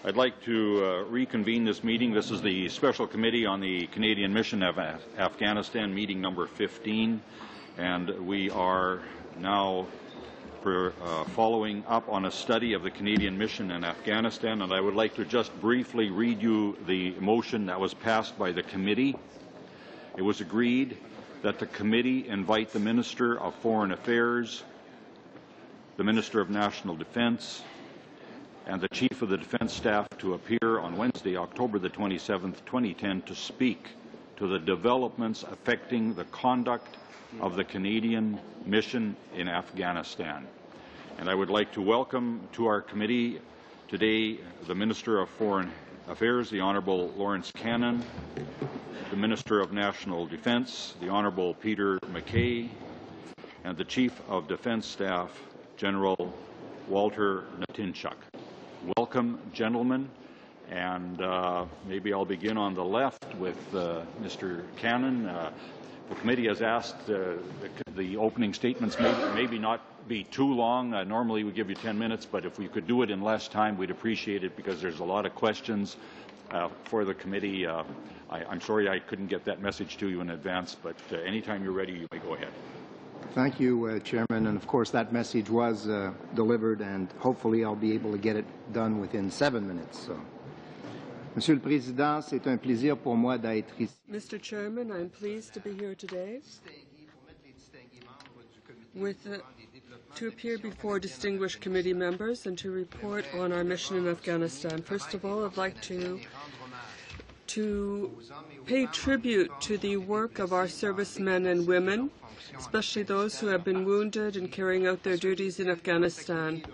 I'd like to reconvene this meeting. This is the Special Committee on the Canadian Mission of Afghanistan, meeting number 15, and we are now following up on a study of the Canadian mission in Afghanistan, and I would like to just briefly read you the motion that was passed by the committee. It was agreed that the committee invite the Minister of Foreign Affairs, the Minister of National Defence, and the Chief of the Defence Staff to appear on Wednesday, October the 27th, 2010, to speak to the developments affecting the conduct of the Canadian mission in Afghanistan. And I would like to welcome to our committee today the Minister of Foreign Affairs, the Honourable Lawrence Cannon, the Minister of National Defence, the Honourable Peter MacKay, and the Chief of Defence Staff, General Walter Natinchuk. Welcome, gentlemen, and maybe I'll begin on the left with Mr. Cannon. The committee has asked the opening statements maybe not be too long. Normally we give you 10 minutes, but if we could do it in less time, we'd appreciate it because there's a lot of questions for the committee. I'm sorry I couldn't get that message to you in advance, but anytime you're ready, you may go ahead. Thank you, Chairman. And of course, that message was delivered, and hopefully I'll be able to get it done within 7 minutes. So. Monsieur le Président, c'est un plaisir pour moi d'être ici. Mr. Chairman, I'm pleased to be here today to appear before distinguished committee members and to report on our mission in Afghanistan. First of all, I'd like to pay tribute to the work of our servicemen and women, especially those who have been wounded in carrying out their duties in Afghanistan,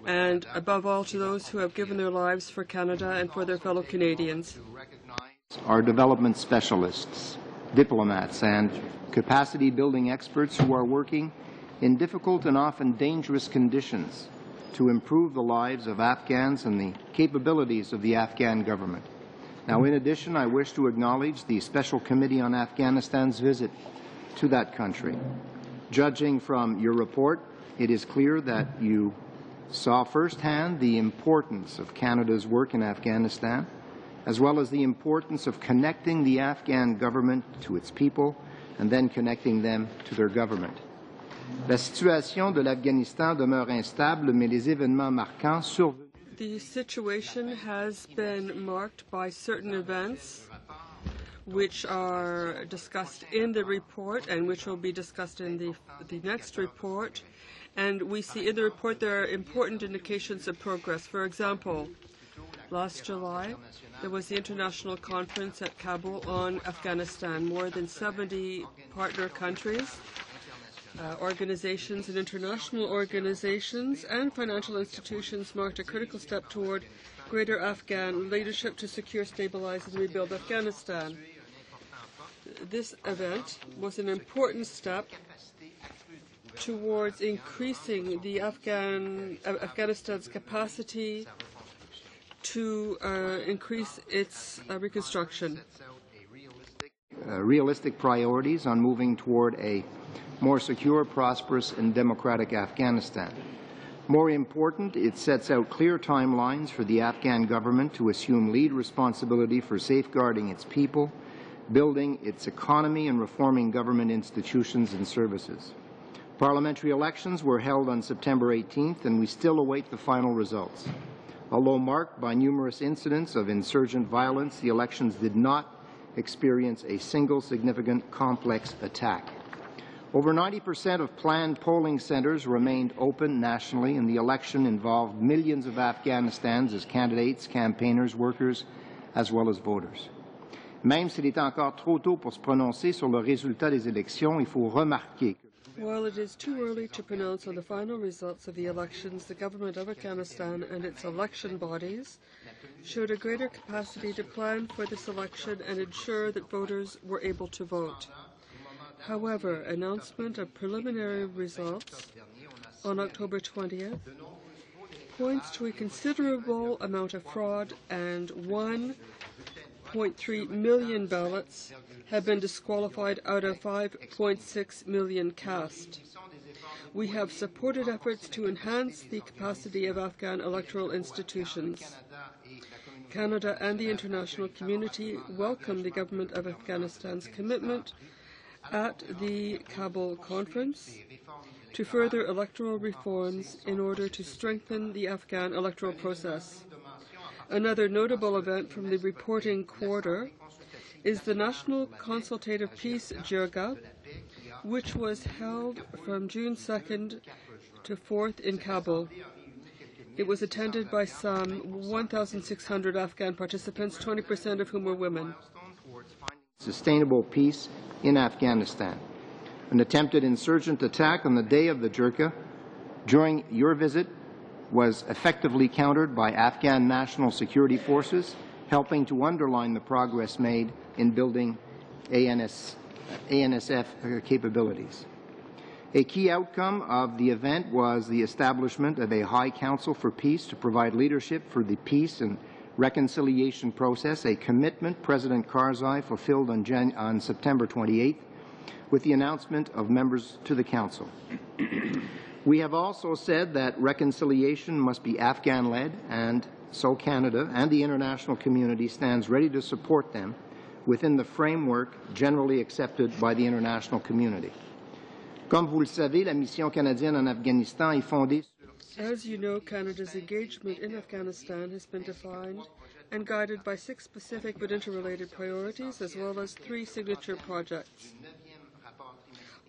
and above all to those who have given their lives for Canada and for their fellow Canadians. Our development specialists, diplomats, and capacity-building experts who are working in difficult and often dangerous conditions to improve the lives of Afghans and the capabilities of the Afghan government. Now, in addition, I wish to acknowledge the Special Committee on Afghanistan's visit to that country. Judging from your report, it is clear that you saw firsthand the importance of Canada's work in Afghanistan, as well as the importance of connecting the Afghan government to its people and then connecting them to their government. La situation de l'Afghanistan demeure instable, mais les événements marquants survenus. The situation has been marked by certain events which are discussed in the report and which will be discussed in the next report. And we see in the report there are important indications of progress. For example, last July, there was the International Conference at Kabul on Afghanistan. More than 70 partner countries, organizations and international organizations and financial institutions marked a critical step toward greater Afghan leadership to secure, stabilize, and rebuild Afghanistan. This event was an important step towards increasing the Afghanistan's capacity to increase its reconstruction. Realistic priorities on moving toward a more secure, prosperous, and democratic Afghanistan. More important, it sets out clear timelines for the Afghan government to assume lead responsibility for safeguarding its people, building its economy, and reforming government institutions and services. Parliamentary elections were held on September 18th, and we still await the final results. Although marked by numerous incidents of insurgent violence, the elections did not experience a single significant complex attack. Over 90% of planned polling centres remained open nationally, and the election involved millions of Afghanistans as candidates, campaigners, workers, as well as voters. Même s'il est encore trop tôt pour se prononcer sur le résultat des élections, il faut remarquer que while it is too early to pronounce on the final results of the elections, the government of Afghanistan and its election bodies showed a greater capacity to plan for this election and ensure that voters were able to vote. However, announcement of preliminary results on October 20th points to a considerable amount of fraud, and 1.3 million ballots have been disqualified out of 5.6 million cast. We have supported efforts to enhance the capacity of Afghan electoral institutions. Canada and the international community welcome the Government of Afghanistan's commitment at the Kabul conference to further electoral reforms in order to strengthen the Afghan electoral process. Another notable event from the reporting quarter is the National Consultative Peace Jirga, which was held from June 2nd to 4th in Kabul. It was attended by some 1,600 Afghan participants, 20% of whom were women. Sustainable peace in Afghanistan. An attempted insurgent attack on the day of the Jirga during your visit was effectively countered by Afghan national security forces, helping to underline the progress made in building ANSF capabilities. A key outcome of the event was the establishment of a High Council for Peace to provide leadership for the peace and reconciliation process, a commitment President Karzai fulfilled on September 28th with the announcement of members to the Council. We have also said that reconciliation must be Afghan-led, and so Canada and the international community stands ready to support them within the framework generally accepted by the international community. Comme vous le savez, la mission canadienne en Afghanistan est fondée sur... As you know, Canada's engagement in Afghanistan has been defined and guided by 6 specific but interrelated priorities, as well as 3 signature projects.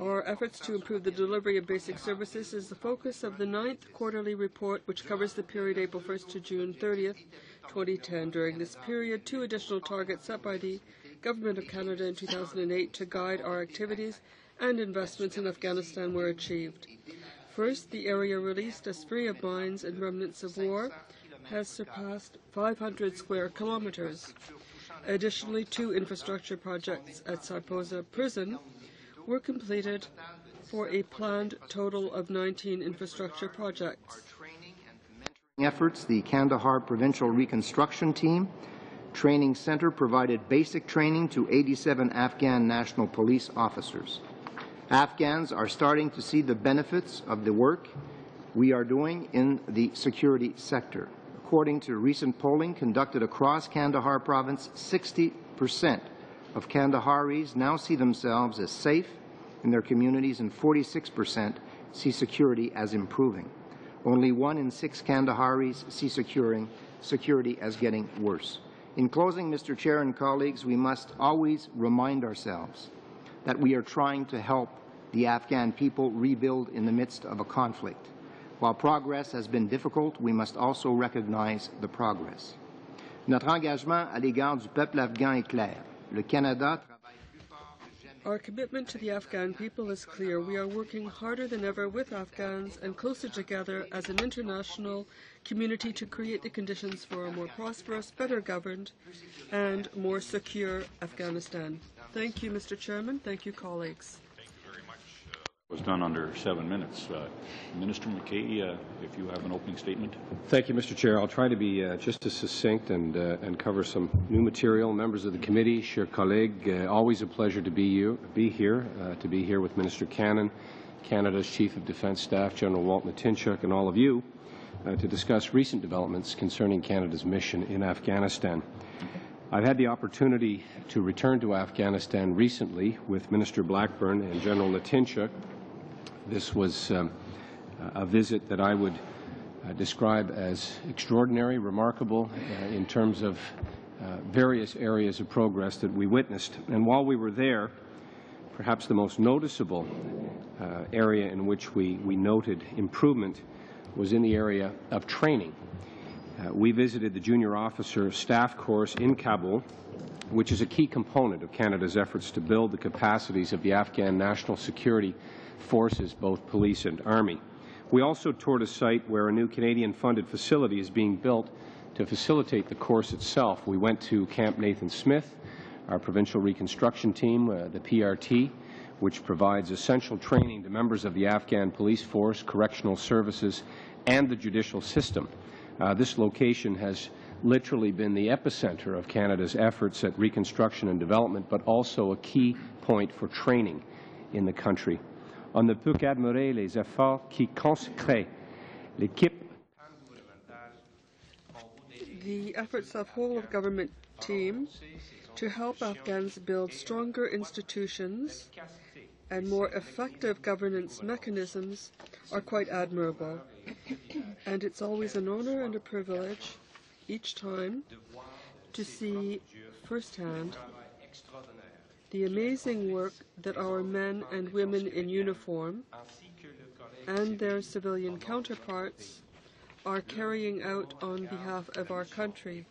Our efforts to improve the delivery of basic services is the focus of the 9th quarterly report, which covers the period April 1st to June 30th, 2010. During this period, 2 additional targets set by the Government of Canada in 2008 to guide our activities and investments in Afghanistan were achieved. First, the area released as free of mines and remnants of war has surpassed 500 square kilometers. Additionally, 2 infrastructure projects at Sarposa Prison were completed for a planned total of 19 infrastructure projects. Efforts, the Kandahar Provincial Reconstruction Team Training Center provided basic training to 87 Afghan National Police officers. Afghans are starting to see the benefits of the work we are doing in the security sector. According to recent polling conducted across Kandahar province, 60% of Kandaharis now see themselves as safe in their communities, and 46% see security as improving. Only 1 in 6 Kandaharis see security as getting worse. In closing, Mr. Chair and colleagues, we must always remind ourselves that we are trying to help the Afghan people rebuild in the midst of a conflict. While progress has been difficult, we must also recognize the progress. Notre engagement à l'égard du peuple afghan est clair. Le Canada Our commitment to the Afghan people is clear. We are working harder than ever with Afghans and closer together as an international community to create the conditions for a more prosperous, better governed, and more secure Afghanistan. Thank you, Mr. Chairman. Thank you, colleagues. Thank you very much. It was done under 7 minutes. Minister McKay, if you have an opening statement. Thank you, Mr. Chair. I'll try to be just as succinct and cover some new material. Members of the committee, chers collègues, always a pleasure to be here with Minister Cannon, Canada's Chief of Defence Staff, General Walt Natinchuk, and all of you to discuss recent developments concerning Canada's mission in Afghanistan. I've had the opportunity to return to Afghanistan recently with Minister Blackburn and General Natinchuk. This was a visit that I would describe as extraordinary, remarkable in terms of various areas of progress that we witnessed. And while we were there, perhaps the most noticeable area in which we noted improvement was in the area of training. We visited the Junior Officer Staff Course in Kabul, which is a key component of Canada's efforts to build the capacities of the Afghan National Security Forces, both police and army. We also toured a site where a new Canadian-funded facility is being built to facilitate the course itself. We went to Camp Nathan Smith, our provincial reconstruction team, the PRT, which provides essential training to members of the Afghan police force, correctional services, and the judicial system. This location has literally been the epicenter of Canada's efforts at reconstruction and development, but also a key point for training in the country. On ne peut qu'admirer les efforts qui consacrent l'équipe. the efforts of whole-of-government team to help Afghans build stronger institutions and more effective governance mechanisms are quite admirable. And it's always an honor and a privilege each time to see firsthand the amazing work that our men and women in uniform and their civilian counterparts are carrying out on behalf of our country.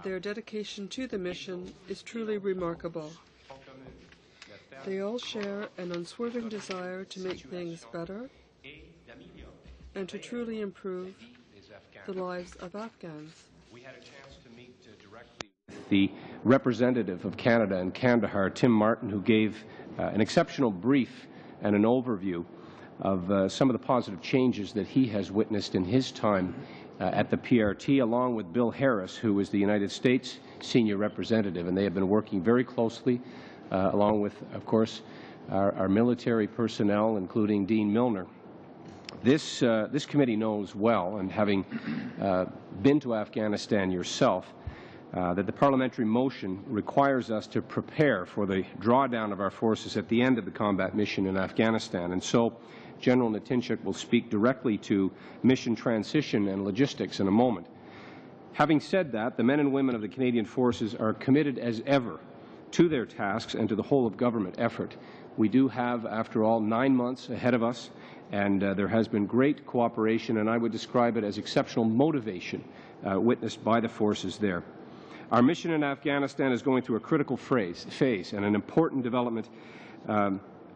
Their dedication to the mission is truly remarkable. They all share an unswerving desire to make things better and to truly improve the lives of Afghans. We had a chance to meet directly with the representative of Canada in Kandahar, Tim Martin, who gave an exceptional brief and an overview of some of the positive changes that he has witnessed in his time at the PRT, along with Bill Harris, who is the United States senior representative. And they have been working very closely, along with, of course, our military personnel, including Dean Milner. This committee knows well, and having been to Afghanistan yourself, that the parliamentary motion requires us to prepare for the drawdown of our forces at the end of the combat mission in Afghanistan. And so General Natinchuk will speak directly to mission transition and logistics in a moment. Having said that, the men and women of the Canadian Forces are committed as ever to their tasks and to the whole-of-government effort. We do have, after all, 9 months ahead of us, and there has been great cooperation, and I would describe it as exceptional motivation witnessed by the forces there. Our mission in Afghanistan is going through a critical phase, and an important development,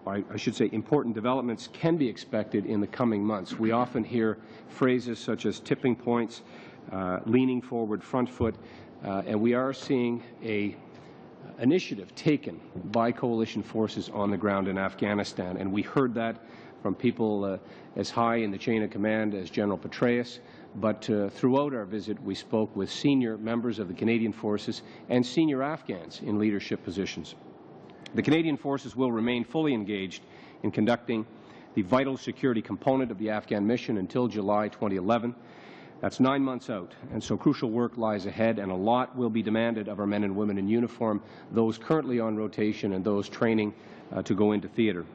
I should say important developments can be expected in the coming months. We often hear phrases such as tipping points, leaning forward, front foot, and we are seeing an initiative taken by coalition forces on the ground in Afghanistan, and we heard that from people as high in the chain of command as General Petraeus, but throughout our visit we spoke with senior members of the Canadian Forces and senior Afghans in leadership positions. The Canadian Forces will remain fully engaged in conducting the vital security component of the Afghan mission until July 2011. That's 9 months out, and so crucial work lies ahead, and a lot will be demanded of our men and women in uniform, those currently on rotation and those training to go into theatre.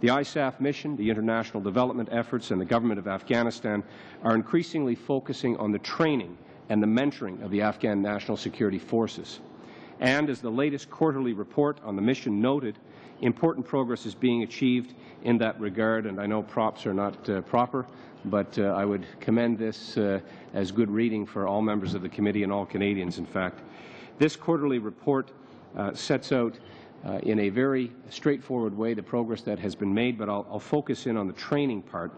The ISAF mission, the international development efforts, and the government of Afghanistan are increasingly focusing on the training and the mentoring of the Afghan National Security Forces. And as the latest quarterly report on the mission noted, important progress is being achieved in that regard, and I know props are not proper, but I would commend this as good reading for all members of the committee and all Canadians, in fact. This quarterly report sets out in a very straightforward way the progress that has been made, but I'll focus in on the training part.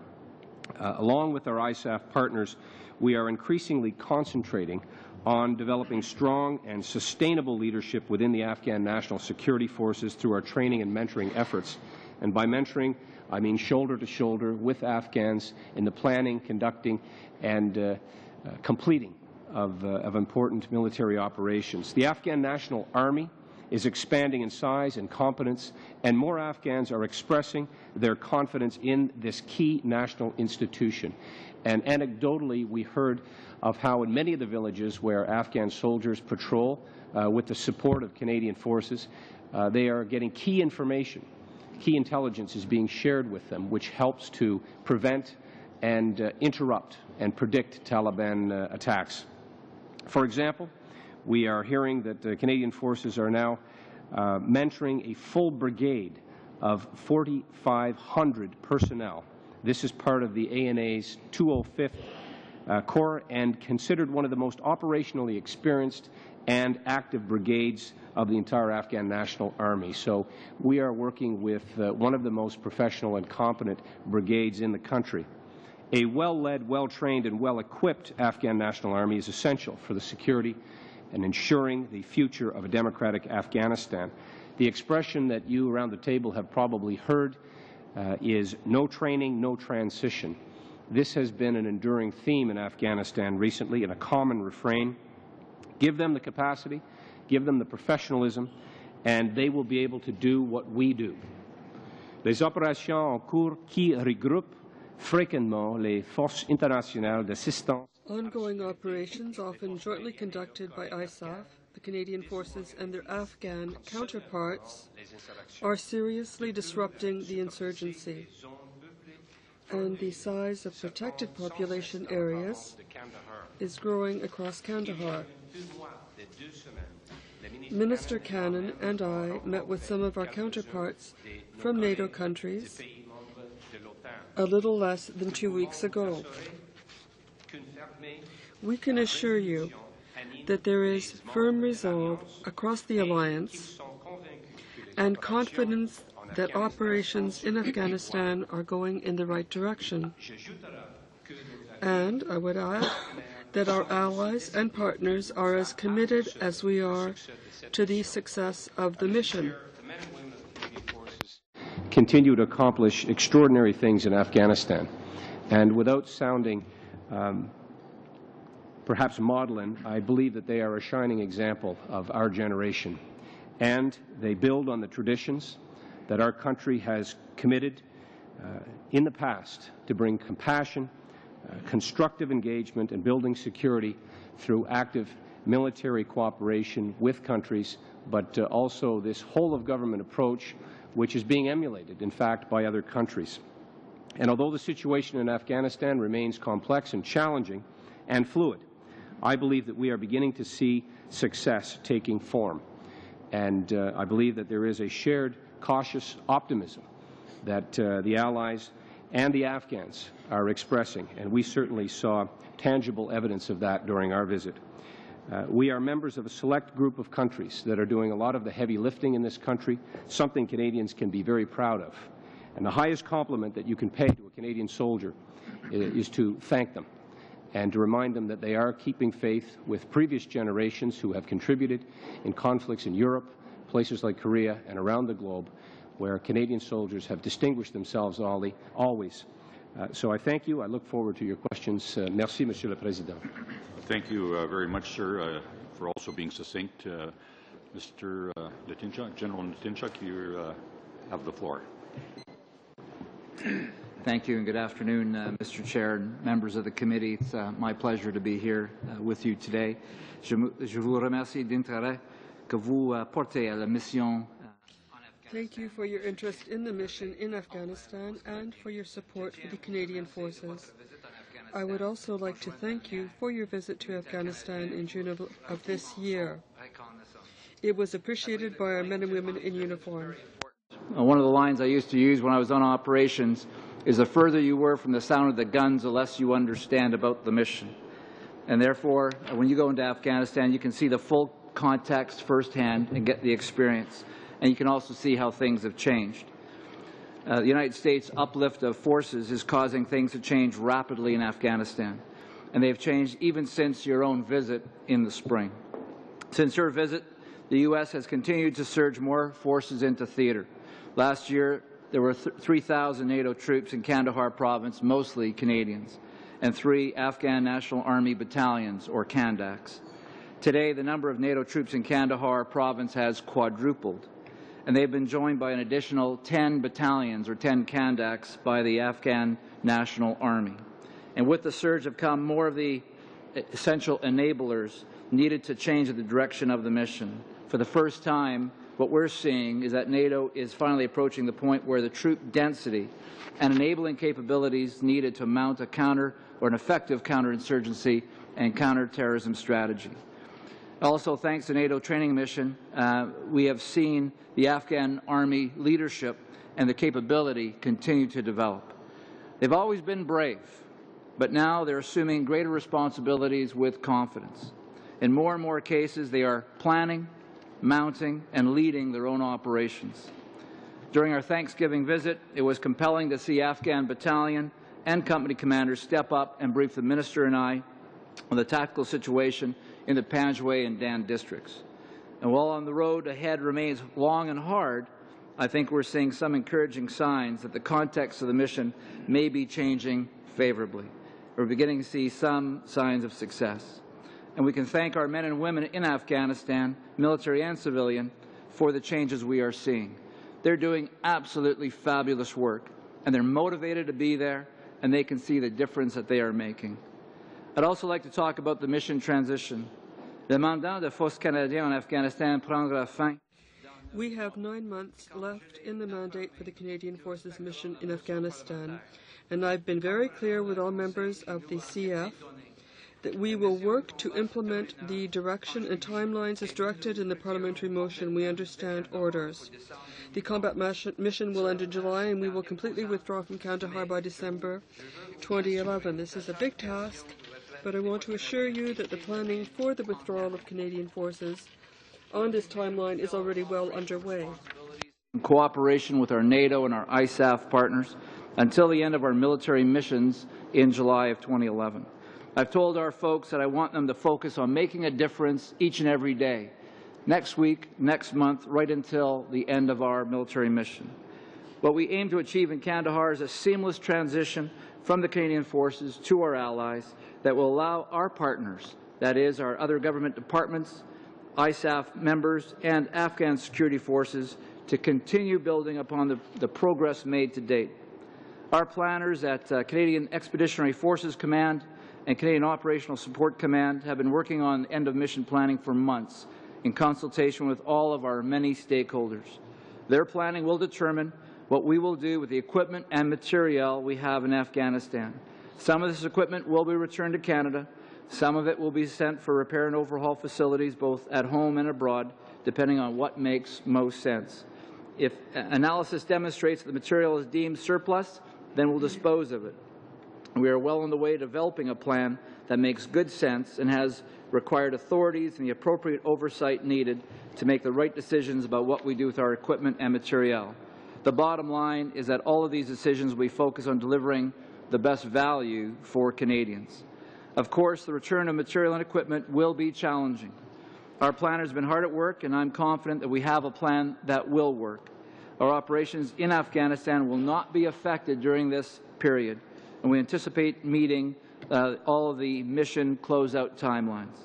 Along with our ISAF partners, we are increasingly concentrating on developing strong and sustainable leadership within the Afghan National Security Forces through our training and mentoring efforts. And by mentoring, I mean shoulder to shoulder with Afghans in the planning, conducting, and completing of important military operations. The Afghan National Army is expanding in size and competence, and more Afghans are expressing their confidence in this key national institution. And anecdotally, we heard of how in many of the villages where Afghan soldiers patrol with the support of Canadian forces, they are getting key information. Key intelligence is being shared with them, which helps to prevent and interrupt and predict Taliban attacks. For example, we are hearing that the Canadian forces are now mentoring a full brigade of 4,500 personnel. This is part of the ANA's 205th Corps and considered one of the most operationally experienced and active brigades of the entire Afghan National Army. So we are working with one of the most professional and competent brigades in the country. A well-led, well-trained, and well-equipped Afghan National Army is essential for the security and ensuring the future of a democratic Afghanistan. The expression that you around the table have probably heard is no training, no transition. This has been an enduring theme in Afghanistan recently and a common refrain. Give them the capacity, give them the professionalism, and they will be able to do what we do. Les opérations en cours qui regroupent fréquemment les forces internationales d'assistance Ongoing operations, often jointly conducted by ISAF, the Canadian forces, and their Afghan counterparts, are seriously disrupting the insurgency. And the size of protected population areas is growing across Kandahar. Minister Cannon and I met with some of our counterparts from NATO countries a little less than 2 weeks ago. We can assure you that there is firm resolve across the alliance and confidence that operations in Afghanistan are going in the right direction. And I would add that our allies and partners are as committed as we are to the success of the mission. Continue to accomplish extraordinary things in Afghanistan. And without sounding perhaps maudlin, I believe that they are a shining example of our generation. And they build on the traditions that our country has committed in the past to bring compassion, constructive engagement, and building security through active military cooperation with countries, but also this whole-of-government approach, which is being emulated, in fact, by other countries. And although the situation in Afghanistan remains complex and challenging and fluid, I believe that we are beginning to see success taking form. And I believe that there is a shared cautious optimism that the Allies and the Afghans are expressing, and we certainly saw tangible evidence of that during our visit. We are members of a select group of countries that are doing a lot of the heavy lifting in this country, something Canadians can be very proud of. And the highest compliment that you can pay to a Canadian soldier is to thank them and to remind them that they are keeping faith with previous generations who have contributed in conflicts in Europe, places like Korea, and around the globe, where Canadian soldiers have distinguished themselves always. So I thank you. I look forward to your questions. Merci, Monsieur le Président. Thank you very much, sir, for also being succinct. Mr. Latinchuk, General Latinchuk, you have the floor. Thank you and good afternoon, Mr. Chair and members of the committee. It's my pleasure to be here with you today. Je vous remercie d'intérêt que vous portez à la mission. Thank you for your interest in the mission in Afghanistan and for your support for the Canadian forces. I would also like to thank you for your visit to Afghanistan in June of this year. It was appreciated by our men and women in uniform. One of the lines I used to use when I was on operations is the further you were from the sound of the guns, the less you understand about the mission. And therefore, when you go into Afghanistan, you can see the full context firsthand and get the experience. And you can also see how things have changed. The United States' uplift of forces is causing things to change rapidly in Afghanistan. And they've changed even since your own visit in the spring. Since your visit, the U.S. has continued to surge more forces into theater. Last year, there were 3,000 NATO troops in Kandahar province, mostly Canadians, and 3 Afghan National Army battalions, or Kandaks. Today, the number of NATO troops in Kandahar province has quadrupled, and they've been joined by an additional 10 battalions, or 10 Kandaks, by the Afghan National Army. And with the surge have come more of the essential enablers needed to change the direction of the mission. For the first time, what we're seeing is that NATO is finally approaching the point where the troop density and enabling capabilities needed to mount a counter or an effective counterinsurgency and counterterrorism strategy. Also, thanks to NATO training mission, we have seen the Afghan Army leadership and the capability continue to develop. They've always been brave, but now they're assuming greater responsibilities with confidence. In more and more cases, they are planning, mounting, and leading their own operations. During our Thanksgiving visit, it was compelling to see Afghan battalion and company commanders step up and brief the Minister and I on the tactical situation in the Panjwai and Dan districts. And while on the road ahead remains long and hard, I think we're seeing some encouraging signs that the context of the mission may be changing favorably. We're beginning to see some signs of success. And we can thank our men and women in Afghanistan, military and civilian, for the changes we are seeing. They're doing absolutely fabulous work, and they're motivated to be there, and they can see the difference that they are making. I'd also like to talk about the mission transition. Le mandat de forces canadiennes en Afghanistan prendra fin. We have 9 months left in the mandate for the Canadian Forces mission in Afghanistan, and I've been very clear with all members of the CF that we will work to implement the direction and timelines as directed in the parliamentary motion we understand orders. The combat mission will end in July, and we will completely withdraw from Kandahar by December 2011. This is a big task, but I want to assure you that the planning for the withdrawal of Canadian forces on this timeline is already well underway. In cooperation with our NATO and our ISAF partners until the end of our military missions in July of 2011. I've told our folks that I want them to focus on making a difference each and every day, next week, next month, right until the end of our military mission. What we aim to achieve in Kandahar is a seamless transition from the Canadian Forces to our allies that will allow our partners, that is, our other government departments, ISAF members, and Afghan security forces, to continue building upon the progress made to date. Our planners at Canadian Expeditionary Forces Command and Canadian Operational Support Command have been working on end-of-mission planning for months in consultation with all of our many stakeholders. Their planning will determine what we will do with the equipment and materiel we have in Afghanistan. Some of this equipment will be returned to Canada. Some of it will be sent for repair and overhaul facilities both at home and abroad, depending on what makes most sense. If analysis demonstrates that the material is deemed surplus, then we'll dispose of it. We are well on the way to developing a plan that makes good sense and has required authorities and the appropriate oversight needed to make the right decisions about what we do with our equipment and materiel. The bottom line is that all of these decisions will be focused on delivering the best value for Canadians. Of course, the return of material and equipment will be challenging. Our planners have been hard at work, and I'm confident that we have a plan that will work. Our operations in Afghanistan will not be affected during this period, and we anticipate meeting all of the mission closeout timelines.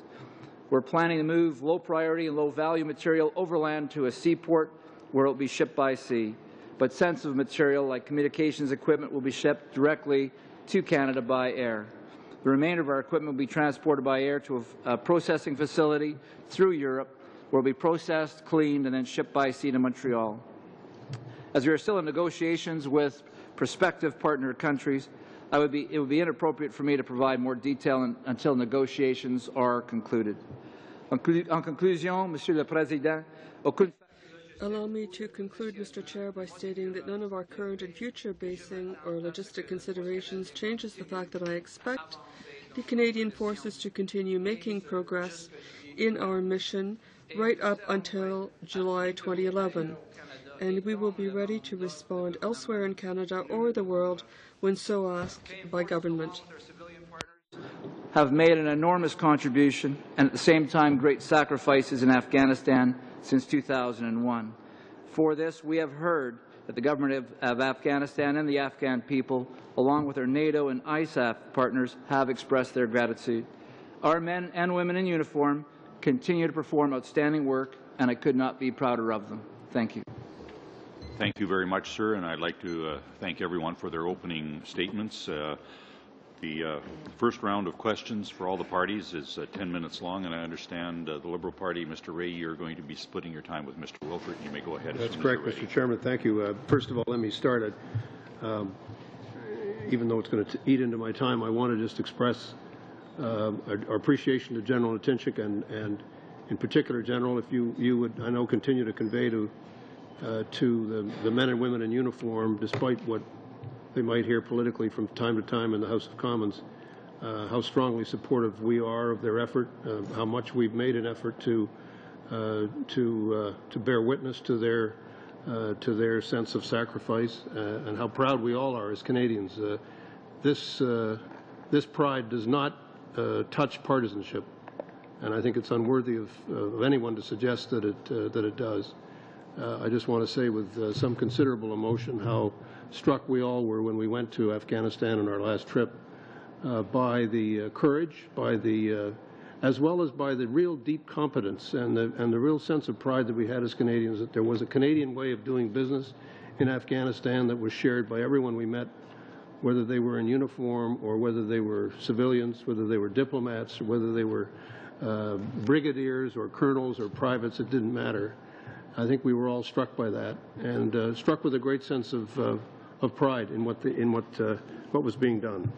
We're planning to move low-priority and low-value material overland to a seaport where it will be shipped by sea, but sensitive material like communications equipment will be shipped directly to Canada by air. The remainder of our equipment will be transported by air to a processing facility through Europe, where it will be processed, cleaned, and then shipped by sea to Montreal. As we are still in negotiations with prospective partner countries, it would be inappropriate for me to provide more detail until negotiations are concluded. En conclusion, Monsieur le Président, allow me to conclude, Mr. Chair, by stating that none of our current and future basing or logistic considerations changes the fact that I expect the Canadian Forces to continue making progress in our mission right up until July 2011, and we will be ready to respond elsewhere in Canada or the world when so asked by government. Have made an enormous contribution and at the same time great sacrifices in Afghanistan since 2001. For this, we have heard that the government of Afghanistan and the Afghan people, along with their NATO and ISAF partners, have expressed their gratitude. Our men and women in uniform continue to perform outstanding work, and I could not be prouder of them. Thank you. Thank you very much, sir, and I'd like to thank everyone for their opening statements. The first round of questions for all the parties is 10 minutes long, and I understand the Liberal Party, Mr. Ray, you're going to be splitting your time with Mr. Wilford. You may go ahead. That's correct, Mr. Chairman. Thank you. First of all, let me start. Even though it's going to eat into my time, I want to just express our appreciation to General Atinchik and in particular, General, if you would, I know, continue to convey to the men and women in uniform, despite what they might hear politically from time to time in the House of Commons, how strongly supportive we are of their effort, how much we've made an effort to bear witness to their sense of sacrifice, and how proud we all are as Canadians. This pride does not touch partisanship, and I think it's unworthy of anyone to suggest that it does. I just want to say with some considerable emotion how struck we all were when we went to Afghanistan on our last trip by the courage, as well as by the real deep competence and the real sense of pride that we had as Canadians, that there was a Canadian way of doing business in Afghanistan that was shared by everyone we met whether they were in uniform or whether they were civilians, whether they were diplomats, or whether they were brigadiers or colonels or privates, it didn't matter. I think we were all struck by that, and struck with a great sense of pride in what was being done.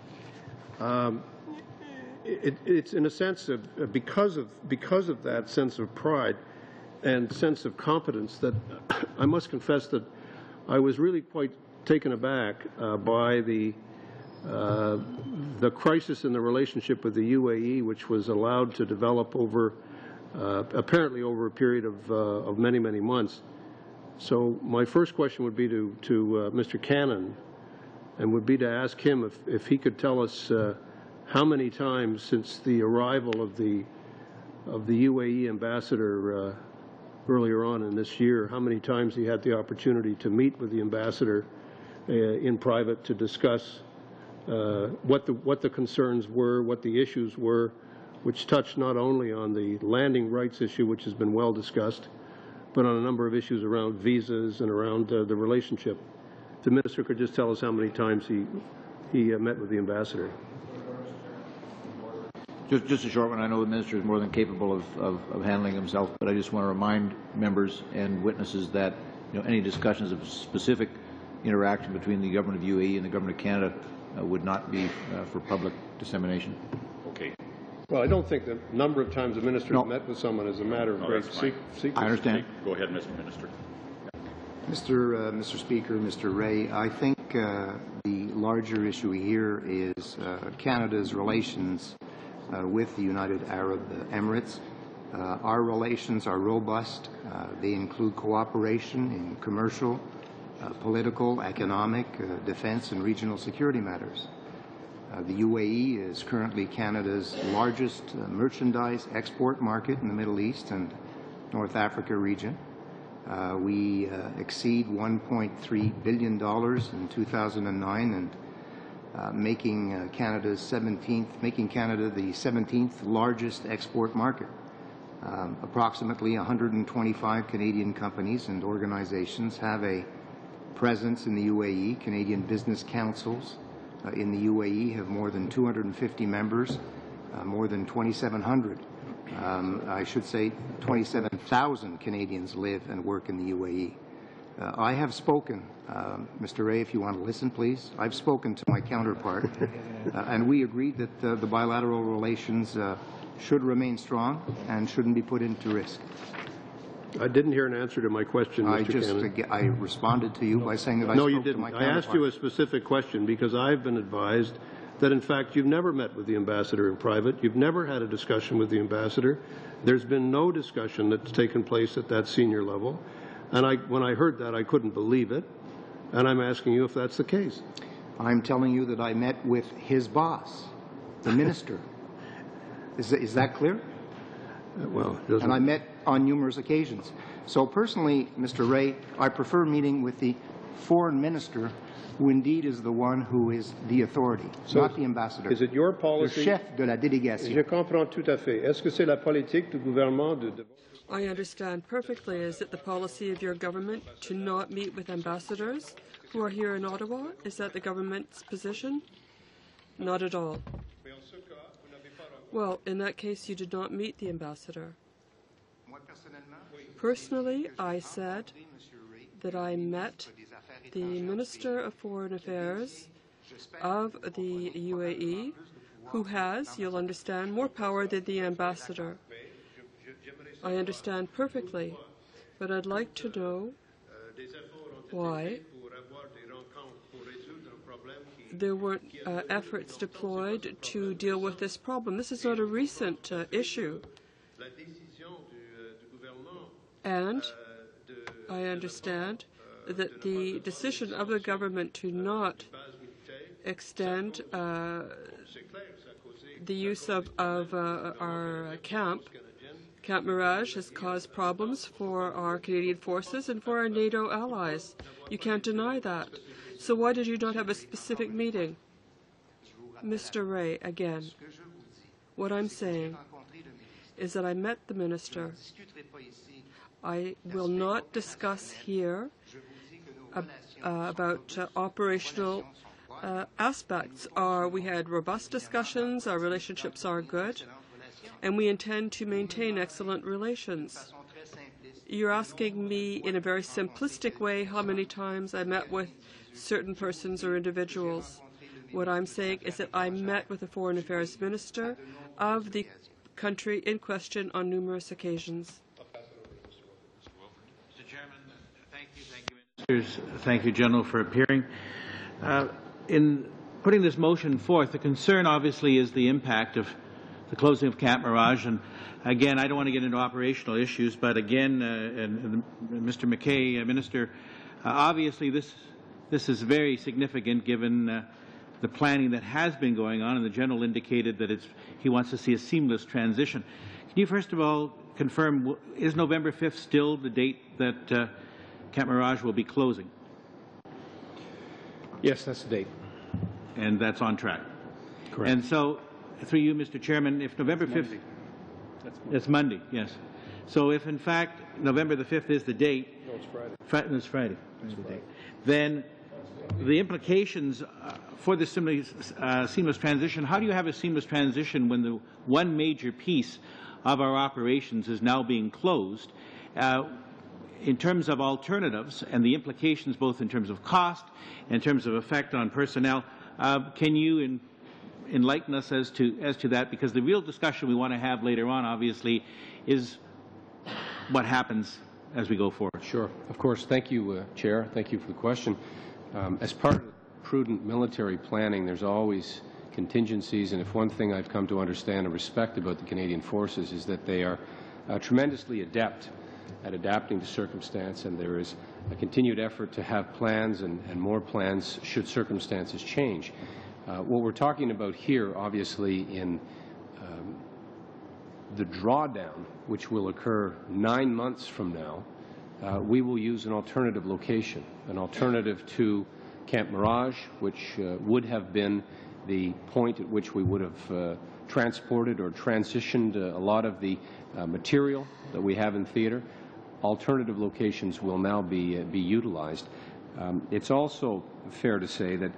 It's in a sense because of that sense of pride and sense of competence that I must confess that I was really quite taken aback by the crisis in the relationship with the UAE, which was allowed to develop apparently over a period of many, many months. So my first question would be to Mr. Cannon, and would be to ask him if he could tell us how many times since the arrival of the UAE ambassador earlier on in this year, how many times he had the opportunity to meet with the ambassador in private to discuss what the concerns were, what the issues were, which touched not only on the landing rights issue, which has been well discussed, but on a number of issues around visas and around the relationship. The minister could just tell us how many times he met with the ambassador. Just a short one. I know the minister is more than capable of handling himself, but I just want to remind members and witnesses that any discussions of specific interaction between the government of UAE and the government of Canada would not be for public dissemination. Okay. Well, I don't think the number of times the minister has met with someone is a matter of great secrecy. I understand. Go ahead, Mr. Minister. Mr. Speaker, Mr. Ray, I think the larger issue here is Canada's relations with the United Arab Emirates. Our relations are robust. They include cooperation in commercial, political, economic, defense, and regional security matters. The UAE is currently Canada's largest merchandise export market in the Middle East and North Africa region. We exceed $1.3 billion in 2009 and making Canada the 17th largest export market. Approximately 125 Canadian companies and organizations have a presence in the UAE. Canadian business councils in the UAE have more than 250 members, more than 2,700. I should say 27,000 Canadians live and work in the UAE. I have spoken, Mr. Ray, if you want to listen, please. I've spoken to my counterpart, and we agreed that the bilateral relations should remain strong and shouldn't be put into risk. I didn't hear an answer to my question, Mr. Cannon. I responded to you by saying that I spoke to my counterpart. No, you didn't. I asked you a specific question because I've been advised that, in fact, you've never met with the ambassador in private. You've never had a discussion with the ambassador. There's been no discussion that's taken place at that senior level. And when I heard that, I couldn't believe it. And I'm asking you if that's the case. I'm telling you that I met with his boss, the minister. Is that clear? Well, and I met on numerous occasions. So personally, Mr. Ray, I prefer meeting with the foreign minister, who indeed is the one who is the authority, not the ambassador. Is it your policy? Le chef de la délégation. Je comprends tout à fait. Est-ce que c'est la politique du gouvernement de... I understand perfectly. Is it the policy of your government to not meet with ambassadors who are here in Ottawa? Is that the government's position? Not at all. Well, in that case, you did not meet the ambassador. Personally, I said that I met the Minister of Foreign Affairs of the UAE, who has, you'll understand, more power than the ambassador. I understand perfectly, but I'd like to know why there weren't efforts deployed to deal with this problem. This is not a recent issue. And I understand that the decision of the government to not extend the use of our Camp Mirage has caused problems for our Canadian forces and for our NATO allies. You can't deny that. So why did you not have a specific meeting? Mr. Ray, again, what I'm saying is that I met the minister. I will not discuss here about operational aspects are we had robust discussions, our relationships are good, and we intend to maintain excellent relations. You're asking me in a very simplistic way how many times I met with certain persons or individuals. What I'm saying is that I met with the Foreign Affairs Minister of the country in question on numerous occasions. Mr. Chairman, thank you, Ministers. Thank you, General, for appearing. In putting this motion forth, the concern obviously is the impact of the closing of Camp Mirage. And again, I don't want to get into operational issues, but again, and Mr. McKay, Minister, obviously this is very significant given the planning that has been going on, and the General indicated that he wants to see a seamless transition. Can you first of all confirm, is November 5th still the date that Camp Mirage will be closing? Yes, that's the date. And that's on track? Correct. And so, through you, Mr. Chairman, if November 5th... That's Monday, yes. So if, in fact, November the 5th is the date... No, it's Friday. It's Friday. That's the date. Then the implications for the seamless transition, how do you have a seamless transition when the one major piece of our operations is now being closed? In terms of alternatives and the implications both in terms of cost and in terms of effect on personnel, can you enlighten us as to that? Because the real discussion we want to have later on, obviously, is what happens as we go forward. Sure. Of course. Thank you, Chair. Thank you for the question. As part of prudent military planning, there's always contingencies, and if one thing I've come to understand and respect about the Canadian Forces is that they are tremendously adept at adapting to circumstance, and there is a continued effort to have plans and more plans should circumstances change. What we're talking about here, obviously, in the drawdown, which will occur 9 months from now, we will use an alternative location, an alternative to Camp Mirage, which would have been the point at which we would have transported or transitioned a lot of the material that we have in theater. Alternative locations will now be utilized. It's also fair to say that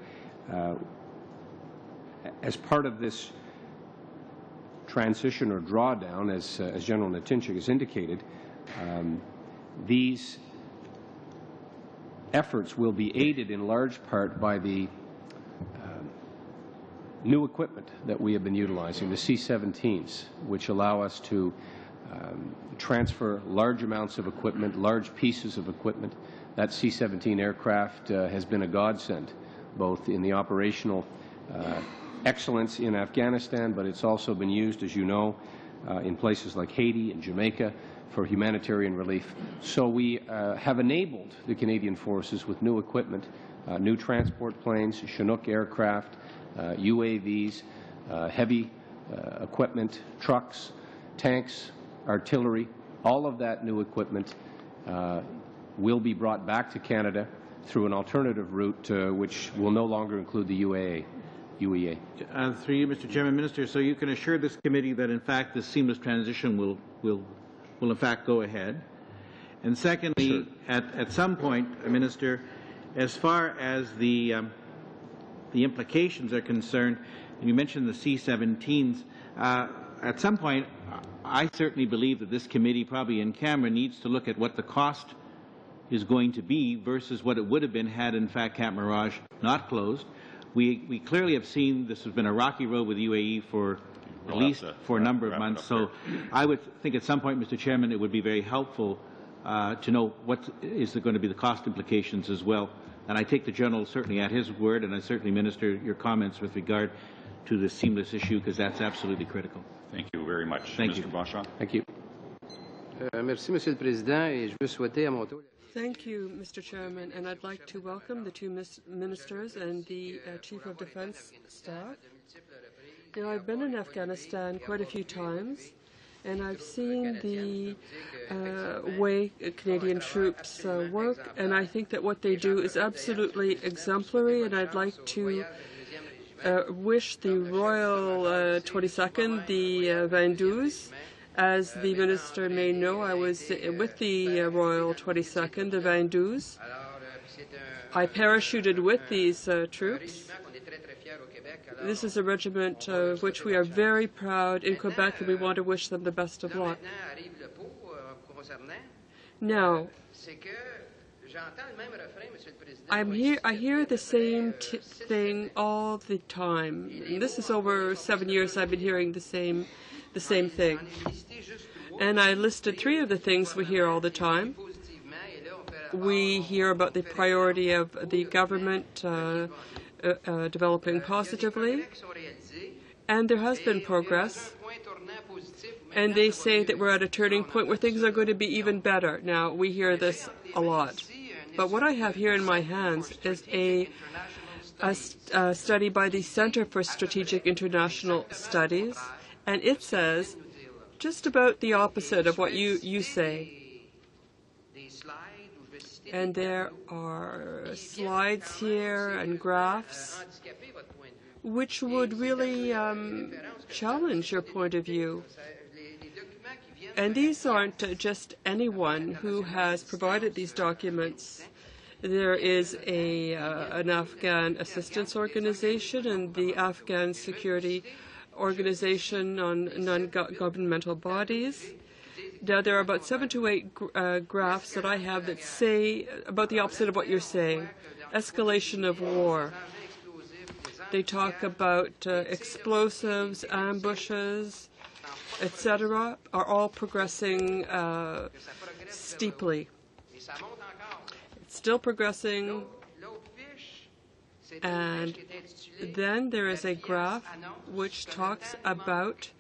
as part of this transition or drawdown, as General Natinchik has indicated, these efforts will be aided in large part by the new equipment that we have been utilizing, the C-17s, which allow us to transfer large amounts of equipment, large pieces of equipment. That C-17 aircraft has been a godsend, both in the operational excellence in Afghanistan, but it's also been used, as you know, in places like Haiti and Jamaica for humanitarian relief. So we have enabled the Canadian Forces with new equipment, new transport planes, Chinook aircraft, UAVs, heavy equipment, trucks, tanks, artillery. All of that new equipment will be brought back to Canada through an alternative route which will no longer include the UEA. Through you, Mr. Chairman, Minister, so you can assure this committee that, in fact, this seamless transition will in fact go ahead. And secondly, sure. at some point, Minister, as far as the implications are concerned, and you mentioned the C-17s, at some point, I certainly believe that this committee, probably in camera, needs to look at what the cost is going to be versus what it would have been had, in fact, Camp Mirage not closed. We clearly have seen this has been a rocky road with UAE for at least for a number of months. So I would think at some point, Mr. Chairman, it would be very helpful to know what is going to be the cost implications as well. And I take the General certainly at his word, and I certainly, Minister, your comments with regard to the seamless issue, because that's absolutely critical. Thank you very much. Thank Mr. you. Beauchamp. Thank you. Merci, Monsieur le Président, et je veux souhaiter à mon tour. Thank you, Mr. Chairman, and I'd like to welcome the two ministers and the Chief of Defence Staff. Now, I've been in Afghanistan quite a few times, and I've seen the way Canadian troops work, and I think that what they do is absolutely exemplary, and I'd like to wish the Royal 22nd, the 22, as the Minister may know, I was with the Royal 22nd, the 22. I parachuted with these troops, This is a regiment of which we are very proud in Quebec, and we want to wish them the best of luck. Now, I hear the same thing all the time. And this is over 7 years I've been hearing the same thing. And I listed 3 of the things we hear all the time. We hear about the priority of the government developing positively, and there has been progress. And they say that we're at a turning point where things are going to be even better. Now, we hear this a lot. But what I have here in my hands is a study by the Center for Strategic International Studies, and it says just about the opposite of what you say. And there are slides here and graphs which would really challenge your point of view. And these aren't just anyone who has provided these documents. There is an Afghan assistance organization and the Afghan Security Organization on non-governmental bodies. Now, there are about 7 to 8 graphs that I have that say about the opposite of what you're saying. Escalation of war. They talk about explosives, ambushes, etc., are all progressing steeply. It's still progressing. And then there is a graph which talks about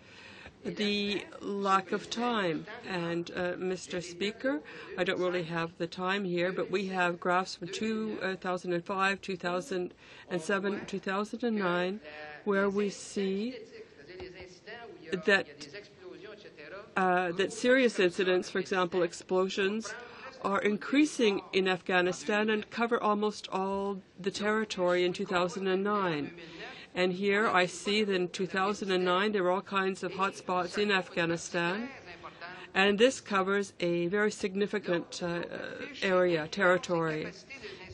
the lack of time. And, Mr. Speaker, I don't really have the time here, but we have graphs from 2005, 2007, 2009, where we see that serious incidents, for example, explosions, are increasing in Afghanistan and cover almost all the territory in 2009. And here I see that in 2009 there were all kinds of hotspots in Afghanistan, and this covers a very significant territory.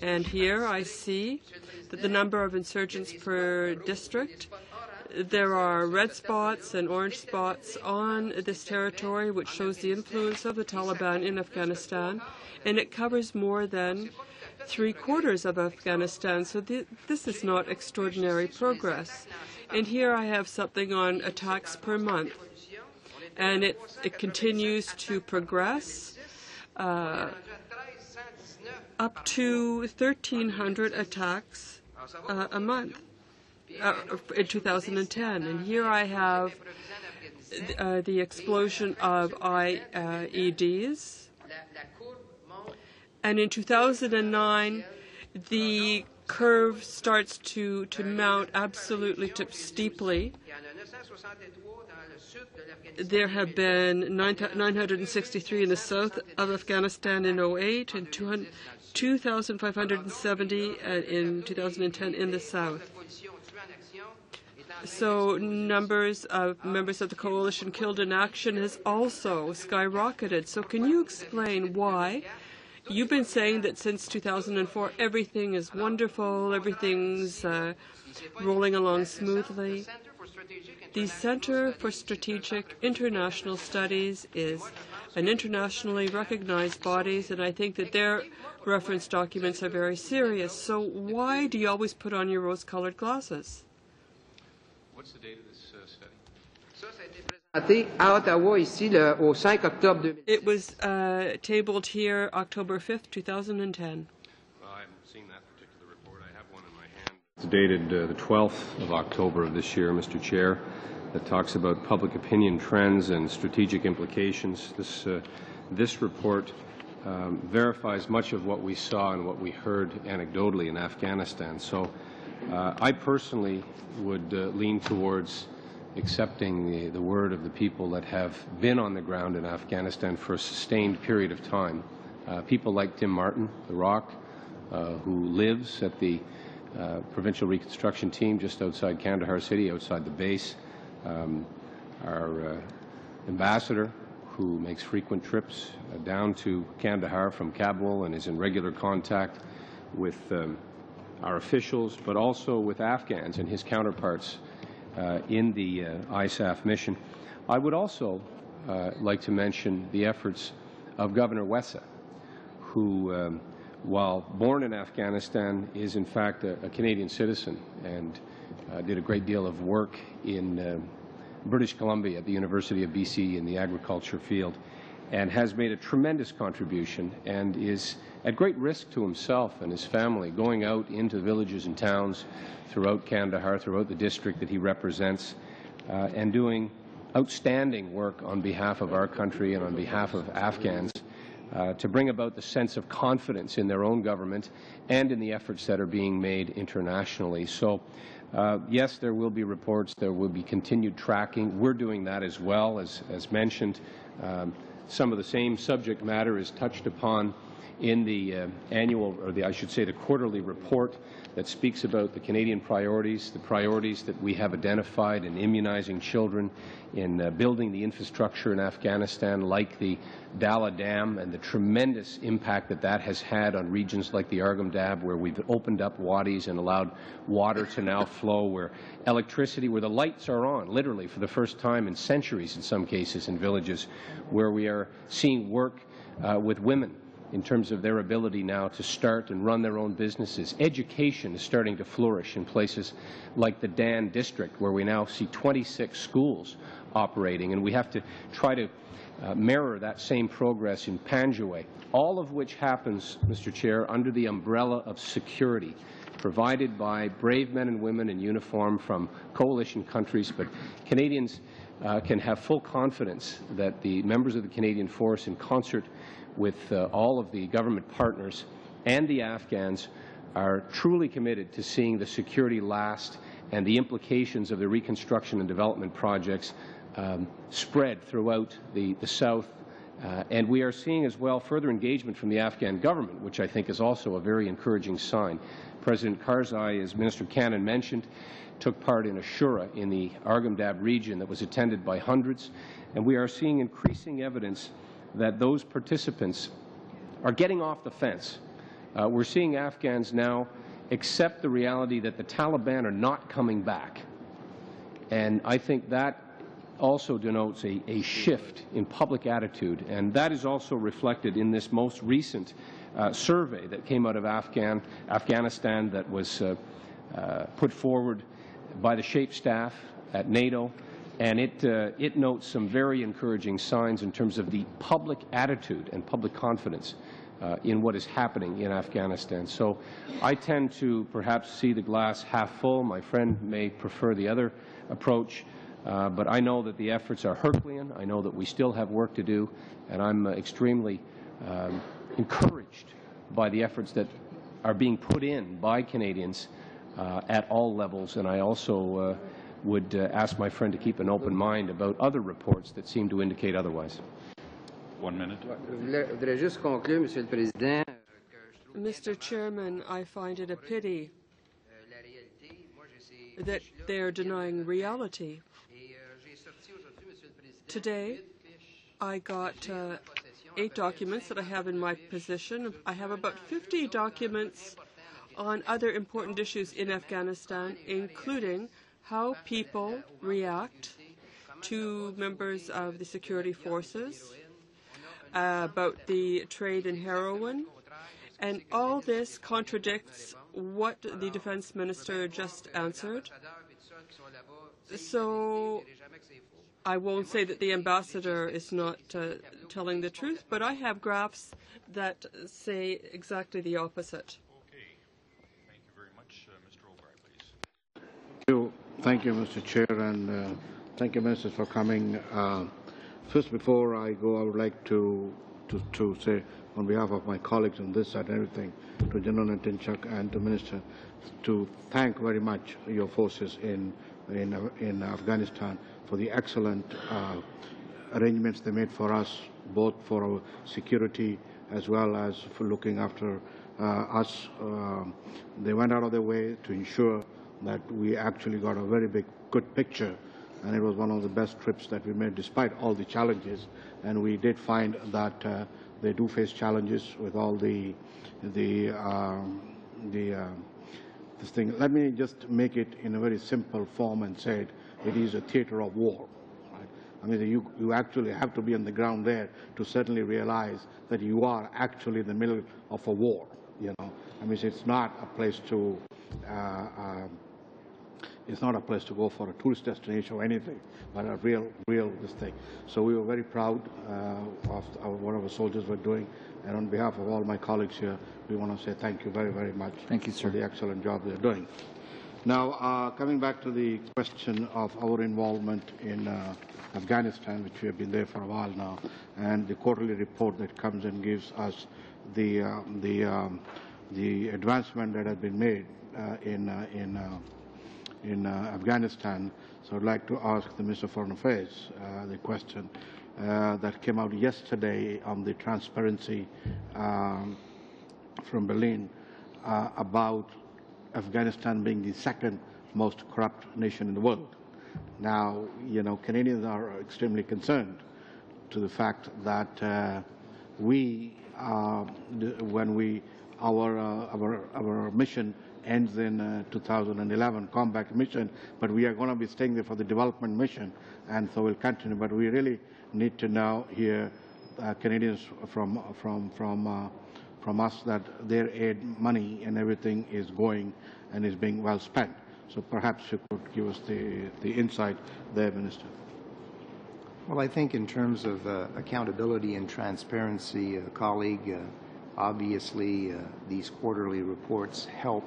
And here I see that the number of insurgents per district, there are red spots and orange spots on this territory, which shows the influence of the Taliban in Afghanistan, and it covers more than 3/4 of Afghanistan, so this is not extraordinary progress. And here I have something on attacks per month, and it continues to progress up to 1,300 attacks a month in 2010. And here I have the explosion of IEDs. And in 2009, the curve starts to mount absolutely steeply. There have been 963 in the south of Afghanistan in 2008 and 2,570 in 2010 in the south. So numbers of members of the coalition killed in action has also skyrocketed. So can you explain why? You've been saying that since 2004 everything is wonderful, everything's rolling along smoothly. The Center for Strategic International Studies is an internationally recognized body, and I think that their reference documents are very serious. So why do you always put on your rose-colored glasses? What's the date of this study? It was tabled here October 5th, 2010. Well, I haven't seen that particular report. I have one in my hand. It's dated the 12th of October of this year, Mr. Chair, that talks about public opinion trends and strategic implications. This report verifies much of what we saw and what we heard anecdotally in Afghanistan. So I personally would lean towards accepting the word of the people that have been on the ground in Afghanistan for a sustained period of time. People like Tim Martin, the Rock, who lives at the provincial reconstruction team just outside Kandahar City, outside the base. Our ambassador, who makes frequent trips down to Kandahar from Kabul and is in regular contact with our officials, but also with Afghans and his counterparts in the ISAF mission. I would also like to mention the efforts of Governor Wessa, who, while born in Afghanistan, is in fact a Canadian citizen and did a great deal of work in British Columbia at the University of BC in the agriculture field, and has made a tremendous contribution and is at great risk to himself and his family, going out into villages and towns throughout Kandahar, throughout the district that he represents, and doing outstanding work on behalf of our country and on behalf of Afghans to bring about the sense of confidence in their own government and in the efforts that are being made internationally. So, yes, there will be reports, there will be continued tracking. We're doing that as well, as mentioned. Some of the same subject matter is touched upon in the annual, or I should say the quarterly report that speaks about the Canadian priorities, the priorities that we have identified in immunizing children, in building the infrastructure in Afghanistan, like the Dalla Dam, and the tremendous impact that that has had on regions like the Argham Dab, where we've opened up wadis and allowed water to now flow, where electricity, where the lights are on, literally for the first time in centuries in some cases in villages, where we are seeing work with women in terms of their ability now to start and run their own businesses. Education is starting to flourish in places like the Dan district, where we now see 26 schools operating, and we have to try to mirror that same progress in Panjwai, all of which happens, Mr. Chair, under the umbrella of security provided by brave men and women in uniform from coalition countries. But Canadians can have full confidence that the members of the Canadian Force, in concert with all of the government partners and the Afghans, are truly committed to seeing the security last and the implications of the reconstruction and development projects spread throughout the South. And we are seeing as well further engagement from the Afghan government, which I think is also a very encouraging sign. President Karzai, as Minister Cannon mentioned, took part in a shura in the Argham Dab region that was attended by hundreds, and we are seeing increasing evidence that those participants are getting off the fence. We're seeing Afghans now accept the reality that the Taliban are not coming back. And I think that also denotes a shift in public attitude, and that is also reflected in this most recent survey that came out of Afghanistan that was put forward by the SHAPE staff at NATO. And it notes some very encouraging signs in terms of the public attitude and public confidence in what is happening in Afghanistan. So I tend to perhaps see the glass half full. My friend may prefer the other approach. But I know that the efforts are Herculean. I know that we still have work to do. And I'm extremely encouraged by the efforts that are being put in by Canadians at all levels. And I also would ask my friend to keep an open mind about other reports that seem to indicate otherwise. 1 minute. Mr. Chairman, I find it a pity that they are denying reality. Today, I got 8 documents that I have in my possession. I have about 50 documents on other important issues in Afghanistan, including how people react to members of the security forces, about the trade in heroin, and all this contradicts what the Defense Minister just answered. So I won't say that the ambassador is not telling the truth, but I have graphs that say exactly the opposite. Okay. Thank you very much. Mr. O'Brien, please. Thank you, Mr. Chair, and thank you, Ministers, for coming. First, before I go, I would like to say, on behalf of my colleagues on this side and everything, to General Natinchuk and the Minister, to thank very much your forces in Afghanistan for the excellent arrangements they made for us, both for our security as well as for looking after us. They went out of their way to ensure that we actually got a very good picture, and it was one of the best trips that we made despite all the challenges. And we did find that they do face challenges with all the this thing. Let me just make it in a very simple form and say it is a theater of war. Right? I mean, you actually have to be on the ground there to certainly realize that you are actually in the middle of a war. You know, I mean, it's not a place to go for a tourist destination or anything, but a real this thing. So we were very proud of what our soldiers were doing, and on behalf of all my colleagues here, we want to say thank you very, very much. Thank you, sir, for the excellent job they're doing. Now, coming back to the question of our involvement in Afghanistan, which we have been there for a while now, and the quarterly report that comes and gives us the advancement that has been made in Afghanistan. So I'd like to ask the Minister of Foreign Affairs the question that came out yesterday on the transparency from Berlin about Afghanistan being the second most corrupt nation in the world. Now, you know, Canadians are extremely concerned to the fact that our mission ends in 2011, combat mission, but we are going to be staying there for the development mission, and so we'll continue. But we really need to now hear Canadians from us that their aid money and everything is going and is being well spent. So perhaps you could give us the insight there, Minister. Well, I think in terms of accountability and transparency, colleague, obviously these quarterly reports help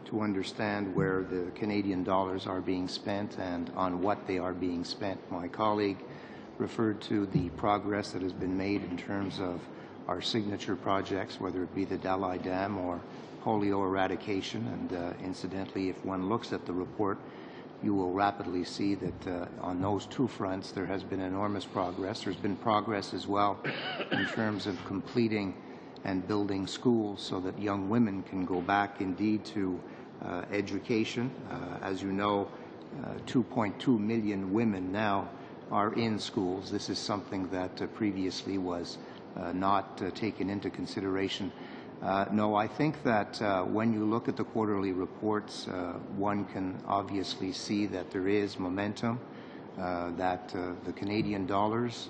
to understand where the Canadian dollars are being spent and on what they are being spent. My colleague referred to the progress that has been made in terms of our signature projects, whether it be the Dalai Dam or polio eradication. And incidentally, if one looks at the report, you will rapidly see that on those two fronts there has been enormous progress. There's been progress as well in terms of completing and building schools so that young women can go back indeed to education. As you know, 2.2 million women now are in schools. This is something that previously was not taken into consideration. No, I think that when you look at the quarterly reports, one can obviously see that there is momentum, that the Canadian dollars,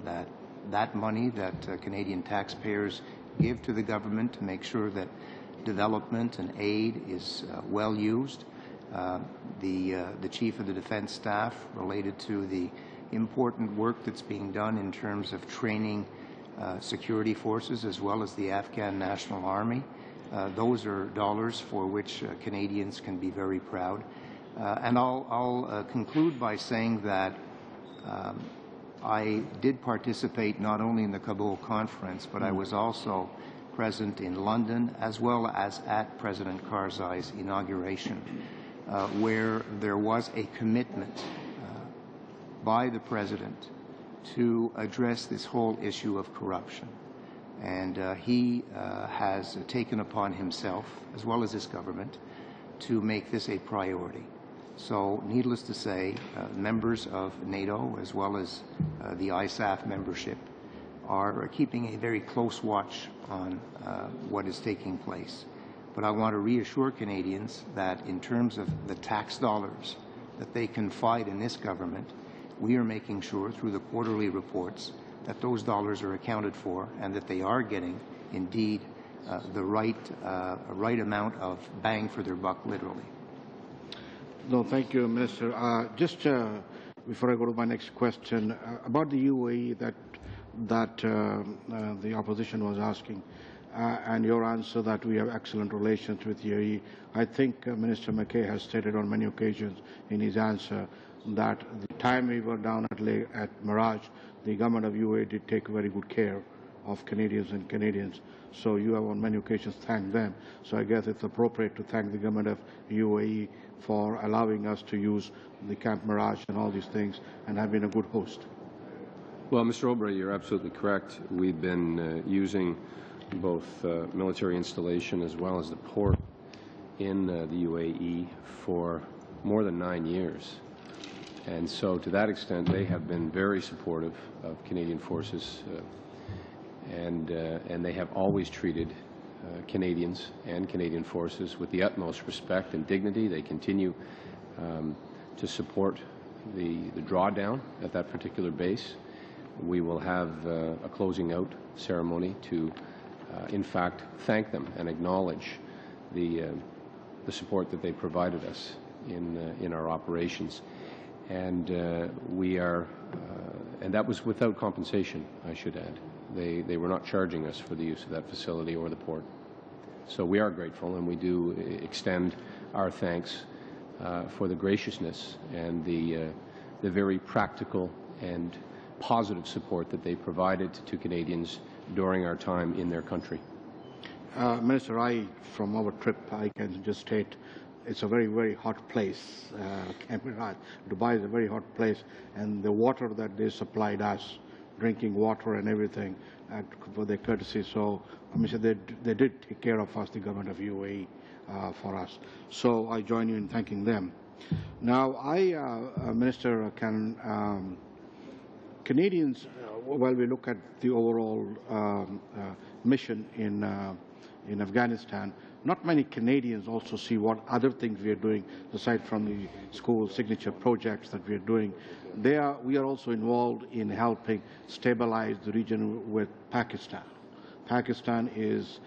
that money that Canadian taxpayers give to the government to make sure that development and aid is well used. The Chief of the Defense Staff related to the important work that's being done in terms of training security forces as well as the Afghan National Army. Those are dollars for which Canadians can be very proud. And I'll conclude by saying that I did participate not only in the Kabul conference, but I was also present in London as well as at President Karzai's inauguration, where there was a commitment by the President to address this whole issue of corruption. And he has taken upon himself, as well as his government, to make this a priority. So, needless to say, members of NATO, as well as the ISAF membership, are keeping a very close watch on what is taking place. But I want to reassure Canadians that in terms of the tax dollars that they confide in this government, we are making sure through the quarterly reports that those dollars are accounted for and that they are getting, indeed, the right amount of bang for their buck, literally. No, thank you, Minister. Just before I go to my next question, about the UAE that the opposition was asking, and your answer that we have excellent relations with UAE. I think Minister McKay has stated on many occasions in his answer that the time we were down at Mirage, the government of UAE did take very good care of Canadians and Canadians. So you have on many occasions thanked them. So I guess it's appropriate to thank the government of UAE for allowing us to use the Camp Mirage and all these things and have been a good host. Well, Mr. Aubrey, you're absolutely correct. We've been using both military installation as well as the port in the UAE for more than 9 years. And so to that extent, they have been very supportive of Canadian forces, and they have always treated Canadians and Canadian forces with the utmost respect and dignity. They continue to support the drawdown at that particular base. We will have a closing out ceremony to, in fact, thank them and acknowledge the support that they provided us in our operations. And we are, and that was without compensation, I should add. They were not charging us for the use of that facility or the port. So we are grateful, and we do extend our thanks for the graciousness and the very practical and positive support that they provided to Canadians during our time in their country. Minister, from our trip, I can just state it's a very, very hot place. Dubai is a very hot place, and the water that they supplied us, drinking water and everything, for their courtesy. So, they did take care of us, the government of UAE, for us. So I join you in thanking them. Now, Minister, Canadians, while we look at the overall mission in Afghanistan, not many Canadians also see what other things we are doing, aside from the school signature projects that we are doing. We are also involved in helping stabilize the region with Pakistan. Pakistan is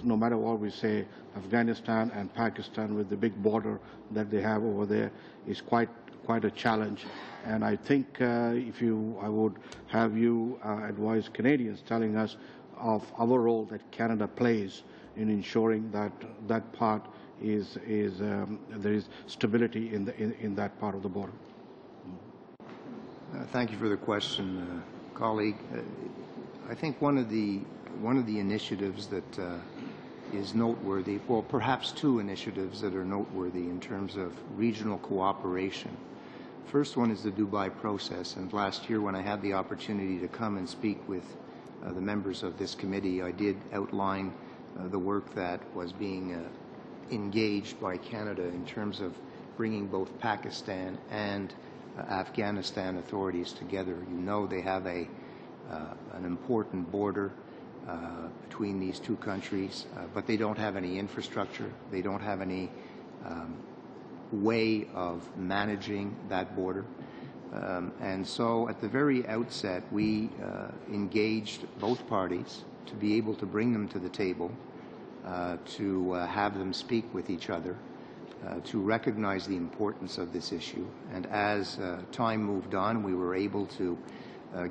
no matter what we say, Afghanistan and Pakistan, with the big border that they have over there, is quite a challenge. And I think I would have you advise Canadians, telling us of our role that Canada plays in ensuring that that part there is stability in that part of the border. Thank you for the question, colleague. I think one of the initiatives that is noteworthy, well, perhaps two initiatives that are noteworthy in terms of regional cooperation. First one is the Dubai process, and last year when I had the opportunity to come and speak with the members of this committee, I did outline the work that was being engaged by Canada in terms of bringing both Pakistan and Afghanistan authorities together. You know, they have an important border between these two countries, but they don't have any infrastructure. They don't have any way of managing that border. And so at the very outset, we engaged both parties to be able to bring them to the table, to have them speak with each other, to recognize the importance of this issue. And as time moved on, we were able to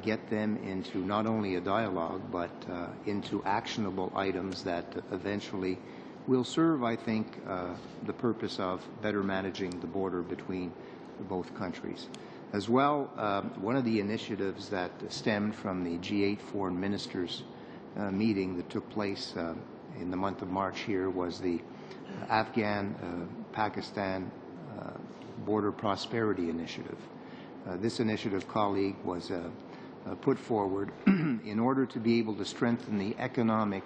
get them into not only a dialogue, but into actionable items that eventually will serve, I think, the purpose of better managing the border between both countries. As well, one of the initiatives that stemmed from the G8 foreign ministers meeting that took place in the month of March here was the Afghan-Pakistan Border Prosperity Initiative. This initiative, colleague, was put forward in order to be able to strengthen the economic,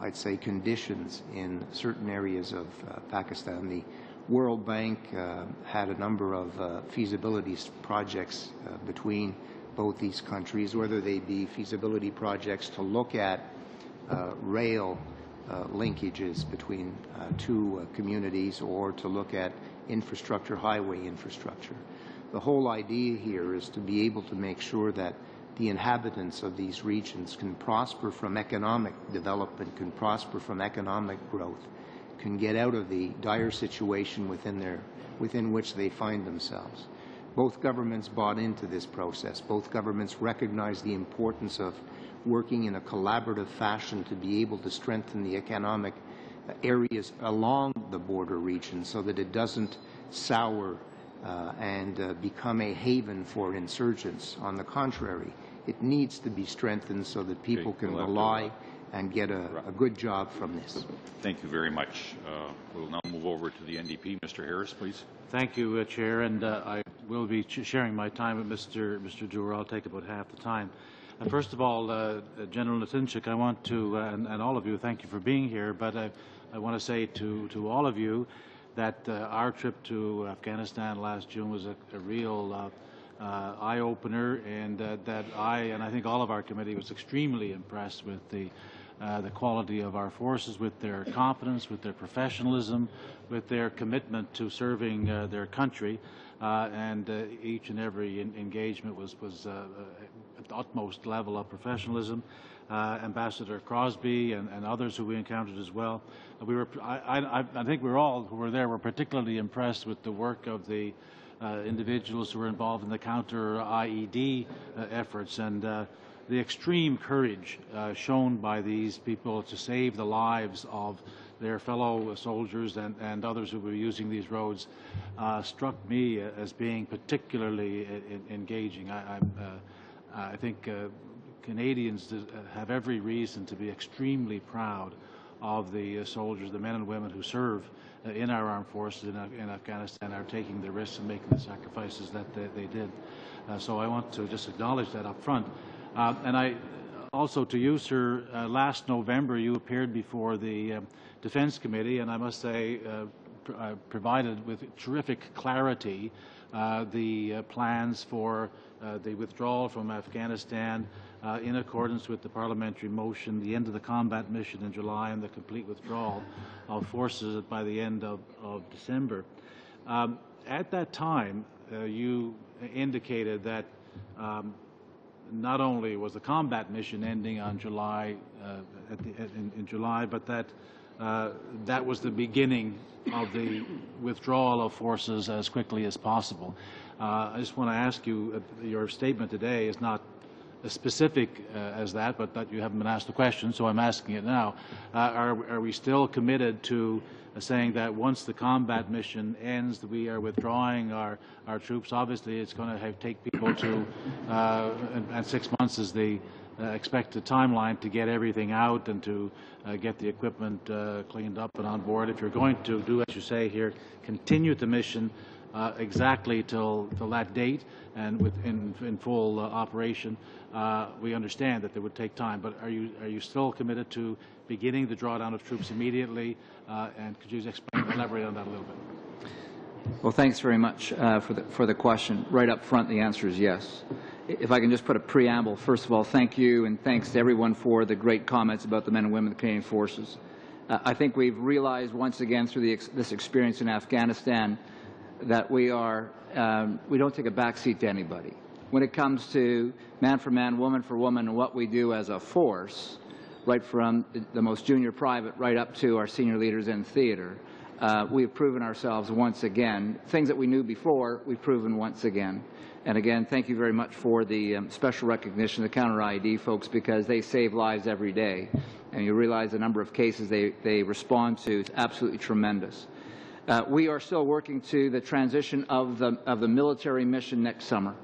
I'd say, conditions in certain areas of Pakistan. The World Bank had a number of feasibility projects between both these countries, whether they be feasibility projects to look at rail linkages between two communities, or to look at infrastructure, highway infrastructure. The whole idea here is to be able to make sure that the inhabitants of these regions can prosper from economic development, can prosper from economic growth, can get out of the dire situation within which they find themselves. Both governments bought into this process. Both governments recognize the importance of working in a collaborative fashion to be able to strengthen the economic areas along the border region so that it doesn't sour and become a haven for insurgents. On the contrary, it needs to be strengthened so that people can rely and get a good job from this. Thank you very much. We'll now move over to the NDP. Mr. Harris, please. Thank you, Chair, and I will be sharing my time with Mr. Doer. I'll take about half the time. And first of all, General Natinchik, I want to, and all of you, thank you for being here, but I want to say to all of you that our trip to Afghanistan last June was a real eye-opener, and that I think all of our committee was extremely impressed with the the quality of our forces, with their competence, with their professionalism, with their commitment to serving their country, and each and every engagement was at the utmost level of professionalism. Ambassador Crosby and others who we encountered as well. I think we all who were there were particularly impressed with the work of the individuals who were involved in the counter-IED efforts, and the extreme courage shown by these people to save the lives of their fellow soldiers and others who were using these roads struck me as being particularly engaging. I think Canadians have every reason to be extremely proud of the soldiers, the men and women who serve in our armed forces in Afghanistan, are taking the risks and making the sacrifices that they did. So I want to just acknowledge that up front. And I also, to you, sir, last November you appeared before the Defense Committee, and I must say provided with terrific clarity the plans for the withdrawal from Afghanistan in accordance with the parliamentary motion, the end of the combat mission in July, and the complete withdrawal of forces by the end of December. At that time, you indicated that not only was the combat mission ending on July, in July, but that that was the beginning of the withdrawal of forces as quickly as possible. I just want to ask you, your statement today is not as specific as that, but that you haven't been asked the question, so I'm asking it now. Are we still committed to saying that once the combat mission ends, that we are withdrawing our troops? Obviously, it's going to take people to, and 6 months is the expected timeline to get everything out and to get the equipment cleaned up and on board. If you're going to do, as you say here, continue the mission exactly till that date and in full operation, we understand that it would take time. But are you still committed to beginning the drawdown of troops immediately? And could you elaborate on that a little bit? Well, thanks very much for the question. Right up front, the answer is yes. If I can just put a preamble, first of all, thank you and thanks to everyone for the great comments about the men and women of the Canadian Forces. I think we've realized once again through this experience in Afghanistan that we don't take a backseat to anybody. When it comes to man for man, woman for woman, and what we do as a force, right from the most junior private right up to our senior leaders in theater, we have proven ourselves once again. Things that we knew before, we've proven once again. And again, thank you very much for the special recognition of the counter-IED folks, because they save lives every day. And you realize the number of cases they respond to is absolutely tremendous. We are still working to the transition of the military mission next summer.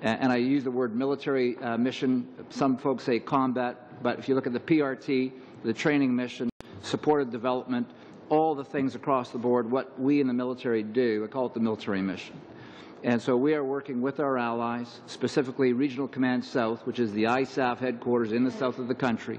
And I use the word military mission. Some folks say combat, but if you look at the PRT, the training mission, supported development, all the things across the board, what we in the military do, I call it the military mission. And so we are working with our allies, specifically Regional Command South, which is the ISAF headquarters in the south of the country,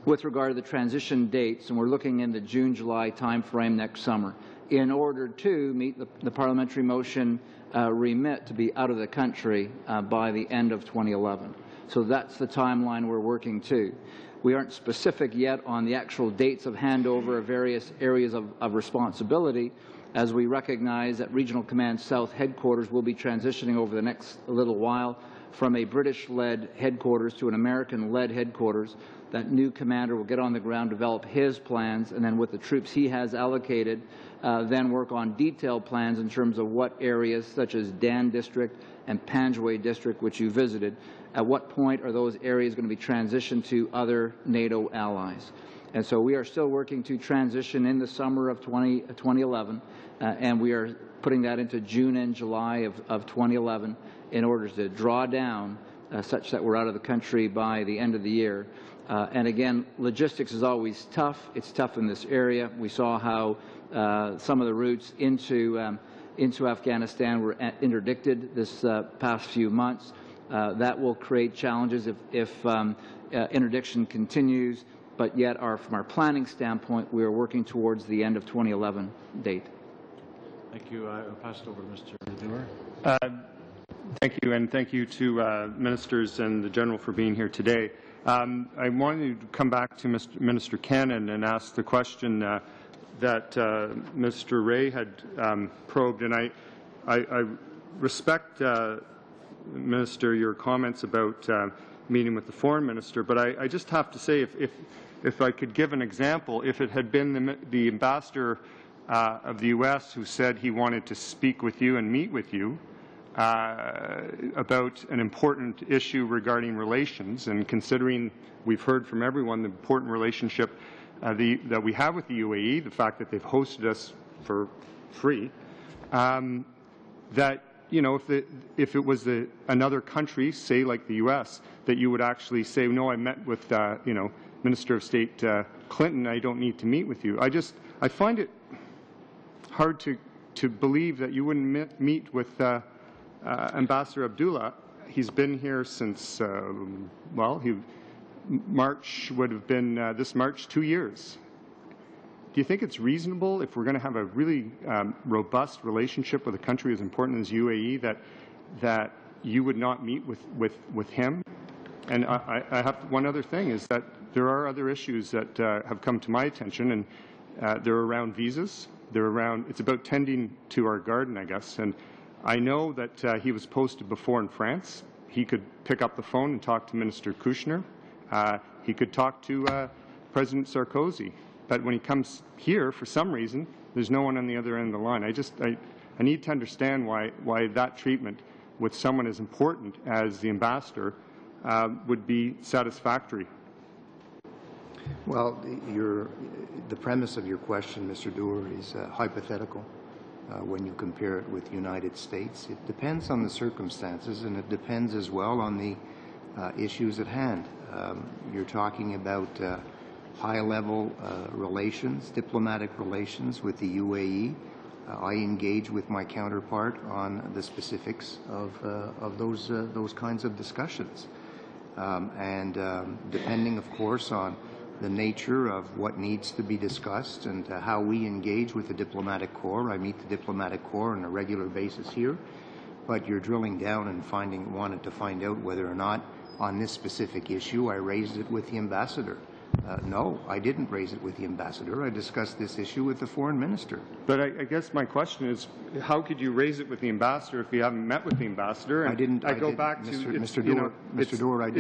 with regard to the transition dates, and we're looking in the June-July timeframe next summer, in order to meet the parliamentary motion remit to be out of the country by the end of 2011. So that's the timeline we're working to. We aren't specific yet on the actual dates of handover of various areas of responsibility, as we recognize that Regional Command South headquarters will be transitioning over the next little while from a British-led headquarters to an American-led headquarters. That new commander will get on the ground, develop his plans, and then with the troops he has allocated, then work on detailed plans in terms of what areas, such as Dan District and Panjwai District, which you visited, at what point are those areas going to be transitioned to other NATO allies. And so we are still working to transition in the summer of 2011, and we are putting that into June and July of 2011 in order to draw down such that we're out of the country by the end of the year. And again, logistics is always tough. It's tough in this area. We saw how some of the routes into Afghanistan were interdicted this past few months. That will create challenges if interdiction continues, but yet from our planning standpoint, we are working towards the end of 2011 date. Thank you. I'll pass it over to Mr. Dewar. Thank you, and thank you to ministers and the General for being here today. I wanted to come back to Minister Cannon and ask the question that Mr. Ray had probed, and I respect, Minister, your comments about meeting with the Foreign Minister, but I just have to say, if I could give an example, if it had been the Ambassador of the U.S. who said he wanted to speak with you and meet with you about an important issue regarding relations, and considering we've heard from everyone the important relationship that we have with the UAE, the fact that they've hosted us for free, that, you know, if it was another country, say like the U.S., that you would actually say, no, I met with, you know, Minister of State Clinton, I don't need to meet with you. I find it hard to believe that you wouldn't meet with Ambassador Abdullah. He's been here since, well, March would have been this March 2 years. Do you think it's reasonable, if we're going to have a really robust relationship with a country as important as UAE, that you would not meet with him? And I have one other thing, is that there are other issues that have come to my attention, and they're around visas. They're around, it's about tending to our garden, I guess. And I know that he was posted before in France. He could pick up the phone and talk to Minister Kushner. He could talk to President Sarkozy. But when he comes here, for some reason, there's no one on the other end of the line. I need to understand why that treatment with someone as important as the ambassador would be satisfactory. Well, the premise of your question, Mr. Doer, is hypothetical when you compare it with the United States. It depends on the circumstances, and it depends as well on the issues at hand. You're talking about high-level relations, diplomatic relations with the UAE. I engage with my counterpart on the specifics of those kinds of discussions. Depending, of course, on the nature of what needs to be discussed and how we engage with the diplomatic corps. I meet the diplomatic corps on a regular basis here, but you're drilling down and wanted to find out whether or not on this specific issue I raised it with the ambassador. No, I didn't raise it with the ambassador. I discussed this issue with the foreign minister. But I guess my question is, how could you raise it with the ambassador if you haven't met with the ambassador? And Mr. Doer, I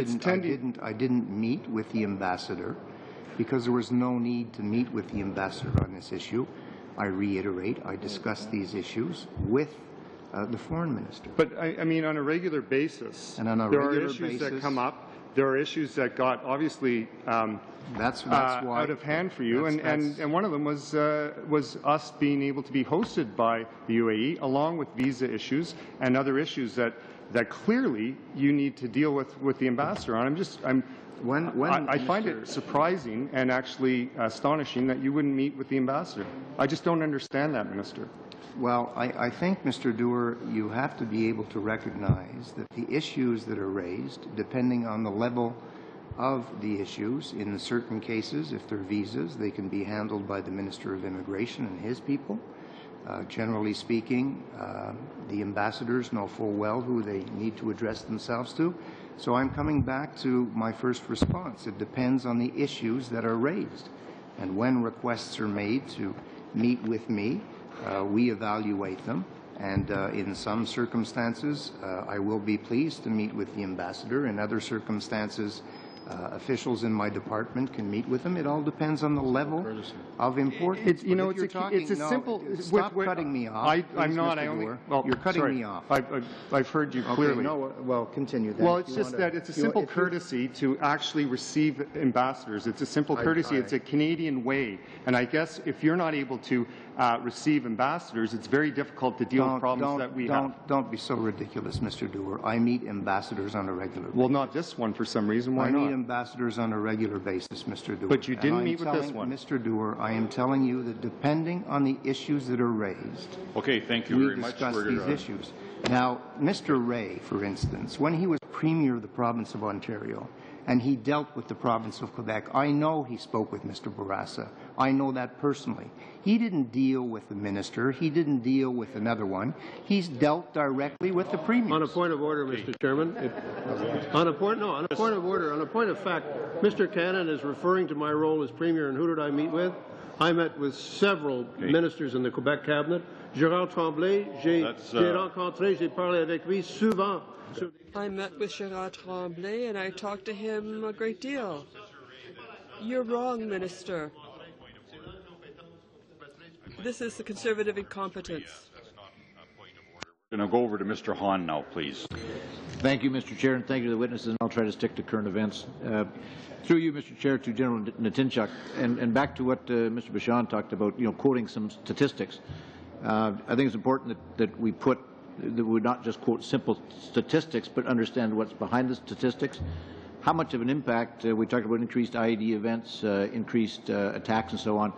didn't meet with the ambassador because there was no need to meet with the ambassador on this issue. I reiterate, I discussed these issues with the foreign minister. But I mean, on a regular basis, there are issues that come up. There are issues that got obviously that's why, out of hand for you, and one of them was us being able to be hosted by the UAE, along with visa issues and other issues that clearly you need to deal with the ambassador on. I find it surprising and actually astonishing that you wouldn't meet with the ambassador. I just don't understand that, Minister. Well, I think, Mr. Doer, you have to be able to recognize that the issues that are raised, depending on the level of the issues, in certain cases, if they're visas, they can be handled by the Minister of Immigration and his people. Generally speaking, the ambassadors know full well who they need to address themselves to. So I'm coming back to my first response. It depends on the issues that are raised. And when requests are made to meet with me, we evaluate them, and in some circumstances, I will be pleased to meet with the ambassador. In other circumstances, officials in my department can meet with them. It all depends on the level of importance. It's a simple. Stop cutting me off. I'm not. You're cutting me off. I've heard you clearly. Okay, no, well, continue. Then. Well, it's just that it's a simple courtesy to actually receive ambassadors. It's a simple courtesy. It's a Canadian way, and I guess if you're not able to receive ambassadors, it's very difficult to deal with problems that we have. Don't be so ridiculous, Mr. Doer. I meet ambassadors on a regular basis. Well, not this one for some reason. Why not? I meet ambassadors on a regular basis, Mr. Doer. But you didn't meet with this one. Mr. Doer, I am telling you that depending on the issues that are raised, okay, thank you very much. We discuss these issues. Now, Mr. Ray, for instance, when he was Premier of the province of Ontario, and he dealt with the province of Quebec. I know he spoke with Mr. Bourassa. I know that personally. He didn't deal with the minister. He didn't deal with another one. He's dealt directly with the premiers. On a point of order, Mr. Chairman. On a point of order, on a point of fact, Mr. Cannon is referring to my role as Premier, and who did I meet with? I met with several ministers in the Quebec cabinet. Gérard Tremblay, j'ai rencontré, j'ai parlé avec lui souvent. I met with Gérard Tremblay and I talked to him a great deal. You're wrong, Minister. This is the Conservative incompetence. We're going to go over to Mr. Hahn now, please. Thank you, Mr. Chair, and thank you to the witnesses. And I'll try to stick to current events. Through you, Mr. Chair, to General Natinchuk, and back to what Mr. Bichon talked about, quoting some statistics. I think it's important that we not just quote simple statistics, but understand what's behind the statistics. How much of an impact, we talked about increased IED events, increased attacks and so on.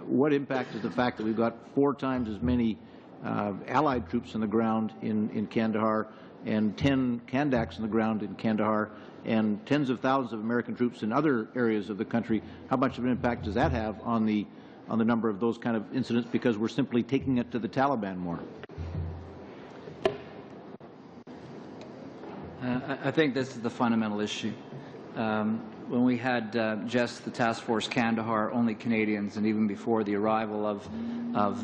What impact is the fact that we've got 4 times as many Allied troops on the ground in Kandahar and 10 Kandaks on the ground in Kandahar and tens of thousands of American troops in other areas of the country? How much of an impact does that have on the number of those kind of incidents, because we're simply taking it to the Taliban more? I think this is the fundamental issue. When we had just the Task Force Kandahar, only Canadians, and even before the arrival of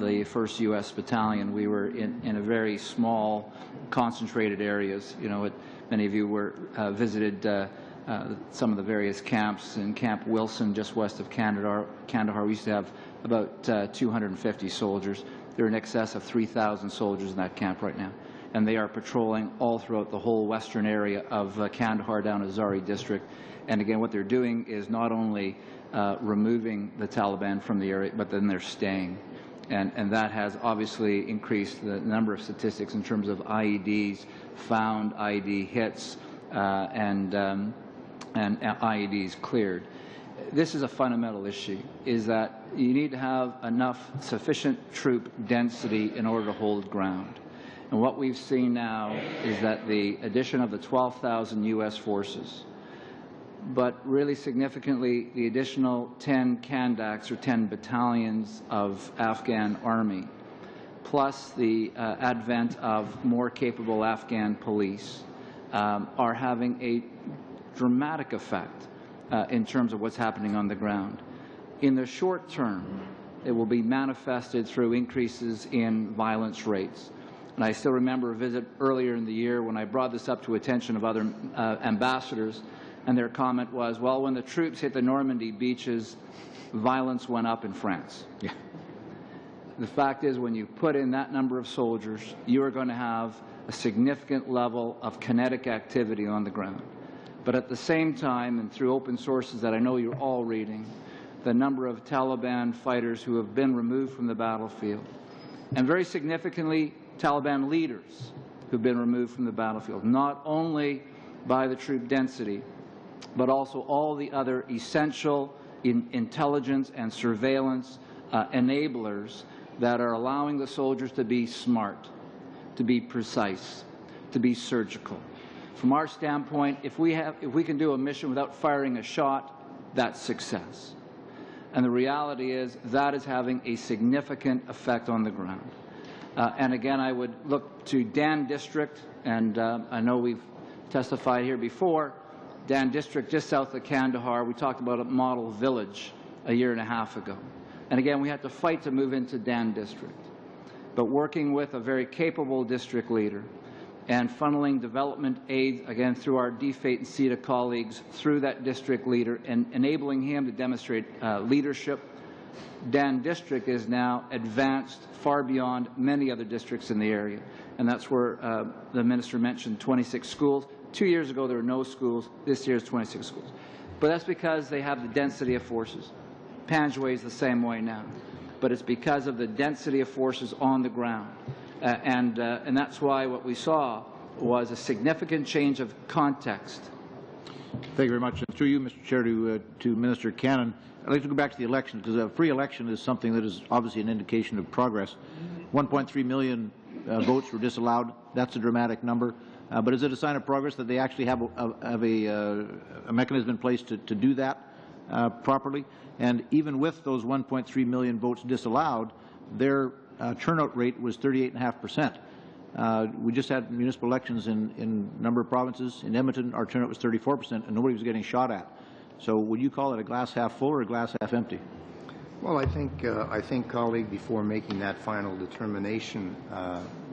the 1st U.S. Battalion, we were in a very small, concentrated areas. Many of you were visited some of the various camps. In Camp Wilson, just west of Kandahar, we used to have about 250 soldiers. There are in excess of 3,000 soldiers in that camp right now, and they are patrolling all throughout the whole western area of Kandahar down to Zari district. And again, what they're doing is not only removing the Taliban from the area, but then they're staying. And that has obviously increased the number of statistics in terms of IEDs, found IED hits, and IEDs cleared. This is a fundamental issue, is that you need to have enough sufficient troop density in order to hold ground. And what we've seen now is that the addition of the 12,000 U.S. forces, but really significantly the additional 10 Kandaks or 10 battalions of Afghan army, plus the advent of more capable Afghan police, are having a dramatic effect in terms of what's happening on the ground. In the short term, it will be manifested through increases in violence rates. And I still remember a visit earlier in the year when I brought this up to attention of other ambassadors, and their comment was, well, when the troops hit the Normandy beaches, violence went up in France. Yeah. The fact is, when you put in that number of soldiers, you are going to have a significant level of kinetic activity on the ground. But at the same time, and through open sources that I know you're all reading, the number of Taliban fighters who have been removed from the battlefield, and very significantly, Taliban leaders who've been removed from the battlefield, not only by the troop density, but also all the other essential intelligence and surveillance enablers that are allowing the soldiers to be smart, to be precise, to be surgical. From our standpoint, if we can do a mission without firing a shot, that's success. And the reality is that is having a significant effect on the ground. And again, I would look to Dan District, and I know we've testified here before. Dan District, just south of Kandahar, we talked about a model village a year and a half ago. And again, we had to fight to move into Dan District. But working with a very capable district leader and funneling development aid, again, through our DFATE and CETA colleagues, through that district leader, and enabling him to demonstrate leadership, Dan District is now advanced far beyond many other districts in the area. And that's where the minister mentioned 26 schools. 2 years ago, there were no schools. This year is 26 schools. But that's because they have the density of forces. Panjwai is the same way now. But it's because of the density of forces on the ground. And that's why what we saw was a significant change of context. Thank you very much. And through you, Mr. Chair, to Minister Cannon, I'd like to go back to the election, because a free election is something that is obviously an indication of progress. 1.3 million votes were disallowed. That's a dramatic number. But is it a sign of progress that they actually have a mechanism in place to do that properly? And even with those 1.3 million votes disallowed, their turnout rate was 38.5%. We just had municipal elections in a number of provinces. In Edmonton, our turnout was 34%, and nobody was getting shot at. So would you call it a glass half full or a glass half empty? Well, I think, colleague, before making that final determination,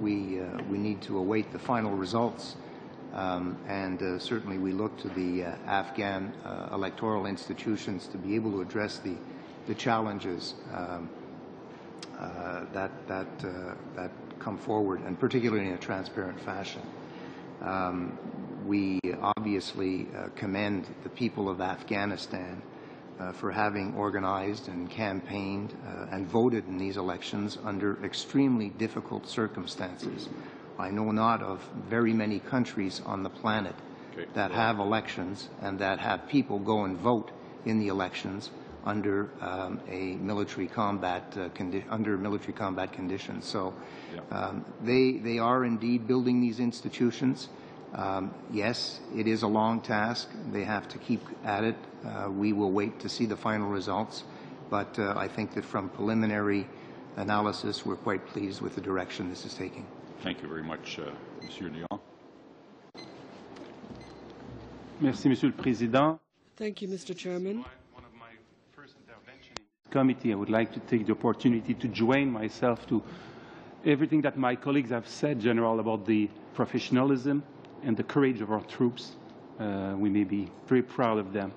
we need to await the final results, and certainly we look to the Afghan electoral institutions to be able to address the challenges that come forward, and particularly in a transparent fashion. We obviously commend the people of Afghanistan for having organized and campaigned and voted in these elections under extremely difficult circumstances. I know not of very many countries on the planet that have elections and that have people go and vote in the elections under military combat conditions. So they are indeed building these institutions. Yes, it is a long task. They have to keep at it. We will wait to see the final results, but I think that from preliminary analysis, we're quite pleased with the direction this is taking. Thank you very much, Monsieur Dion. Merci, Monsieur le Président. Thank you, Mr. Chairman. One of my first interventions in this committee, I would like to take the opportunity to join myself to everything that my colleagues have said, General, about the professionalism and the courage of our troops. We may be very proud of them,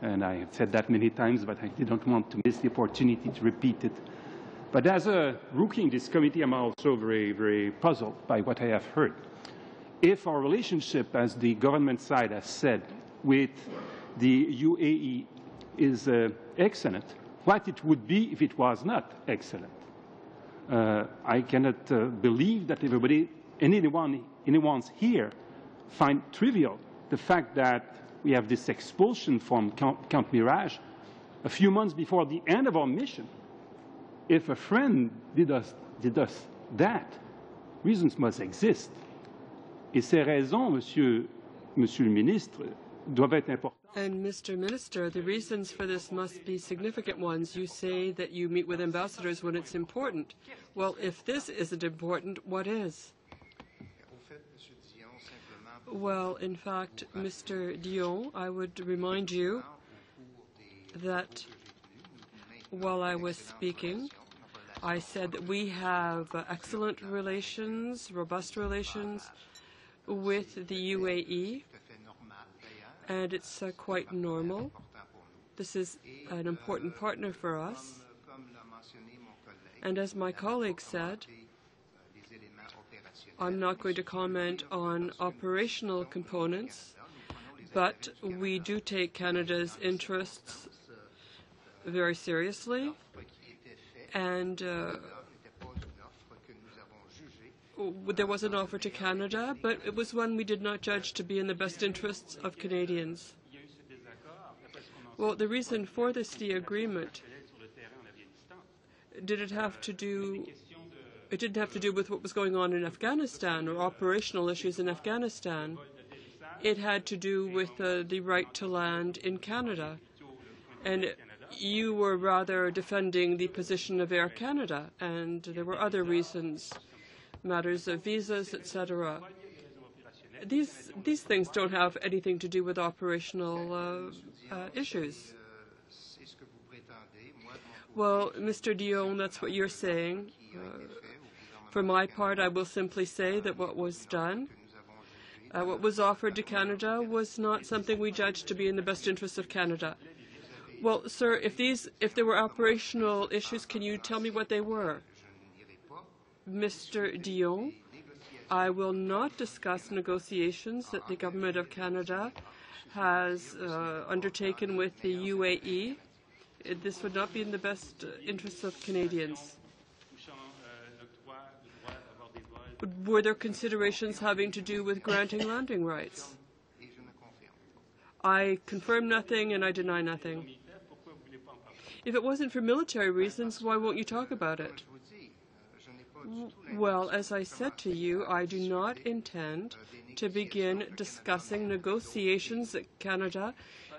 and I have said that many times, but I didn't want to miss the opportunity to repeat it. But as a rookie in this committee, I'm also very, very puzzled by what I have heard. If our relationship, as the government side has said, with the UAE is excellent, what it would be if it was not excellent. I cannot believe that anyone's here find trivial the fact that we have this expulsion from Camp Mirage a few months before the end of our mission. If a friend did us that, reasons must exist. Et ces raisons, Monsieur le Ministre, doivent être importantes. And Mr. Minister, the reasons for this must be significant ones. You say that you meet with ambassadors when it's important. Well, if this isn't important, what is? Well, in fact, Mr. Dion, I would remind you that while I was speaking, I said that we have excellent relations, robust relations with the UAE, and it's quite normal. This is an important partner for us. And as my colleague said, I'm not going to comment on operational components, but we do take Canada's interests very seriously, and there was an offer to Canada, but it was one we did not judge to be in the best interests of Canadians. Well, the reason for this agreement, it didn't have to do with what was going on in Afghanistan or operational issues in Afghanistan. It had to do with the right to land in Canada. And you were rather defending the position of Air Canada, and there were other reasons, matters of visas, etc. These things don't have anything to do with operational issues. Well, Mr. Dion, that's what you're saying. For my part, I will simply say that what was done, what was offered to Canada, was not something we judged to be in the best interest of Canada. Well, sir, if there were operational issues, can you tell me what they were? Mr. Dion, I will not discuss negotiations that the Government of Canada has undertaken with the UAE. This would not be in the best interests of Canadians. Were there considerations having to do with granting landing rights? I confirm nothing and I deny nothing. If it wasn't for military reasons, why won't you talk about it? Well, as I said to you, I do not intend to begin discussing negotiations that Canada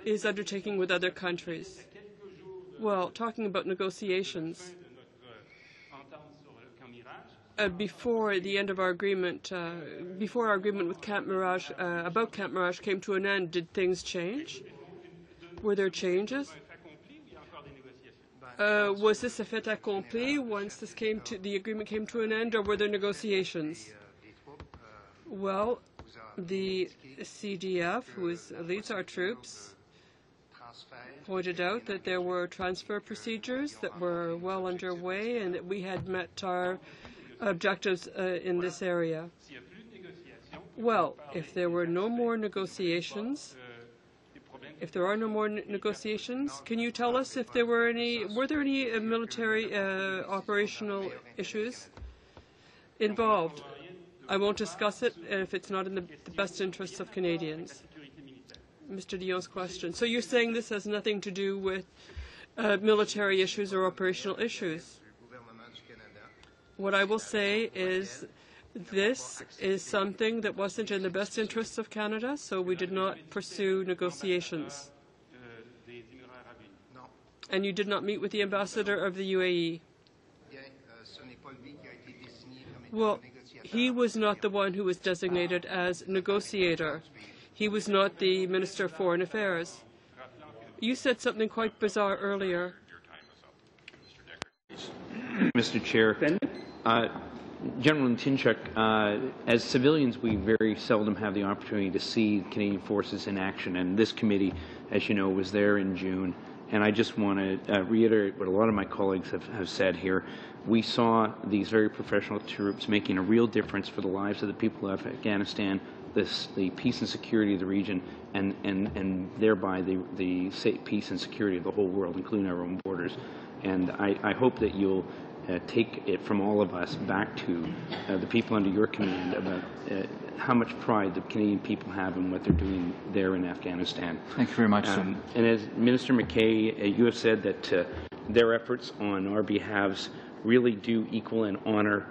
is undertaking with other countries. Well, talking about negotiations, before the end of our agreement, before our agreement with Camp Mirage, about Camp Mirage came to an end, did things change? Were there changes? Was this a fait accompli once the agreement came to an end, or were there negotiations? Well, the CDF, who leads our troops, pointed out that there were transfer procedures that were well underway and that we had met our objectives in this area. Well, if there were no more negotiations, if there are no more negotiations, can you tell us if there were any military operational issues involved? I won't discuss it if it's not in the best interests of Canadians. Mr. Dion's question. So you're saying this has nothing to do with military issues or operational issues? What I will say is this is something that wasn't in the best interests of Canada, so we did not pursue negotiations. And you did not meet with the ambassador of the UAE? Well, he was not the one who was designated as negotiator. He was not the Minister of Foreign Affairs. You said something quite bizarre earlier. Mr. Chair, General Tinchuk, as civilians, we very seldom have the opportunity to see Canadian forces in action, and this committee, as you know, was there in June. And I just want to reiterate what a lot of my colleagues have said here. We saw these very professional troops making a real difference for the lives of the people of Afghanistan, the peace and security of the region, and thereby the peace and security of the whole world, including our own borders. And I hope that you'll take it from all of us back to the people under your command about how much pride the Canadian people have in what they're doing there in Afghanistan. Thank you very much. And as Minister McKay, you have said that their efforts on our behalves really do equal and honor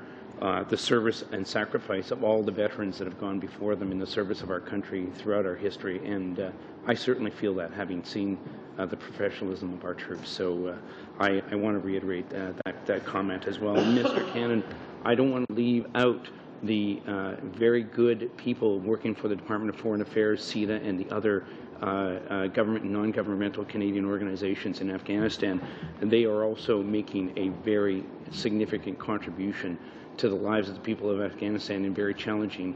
the service and sacrifice of all the veterans that have gone before them in the service of our country throughout our history. And I certainly feel that, having seen the professionalism of our troops. So I want to reiterate that comment as well. And Mr. Cannon, I don't want to leave out the very good people working for the Department of Foreign Affairs, CEDA, and the other government and non-governmental Canadian organizations in Afghanistan. And they are also making a very significant contribution to the lives of the people of Afghanistan in very challenging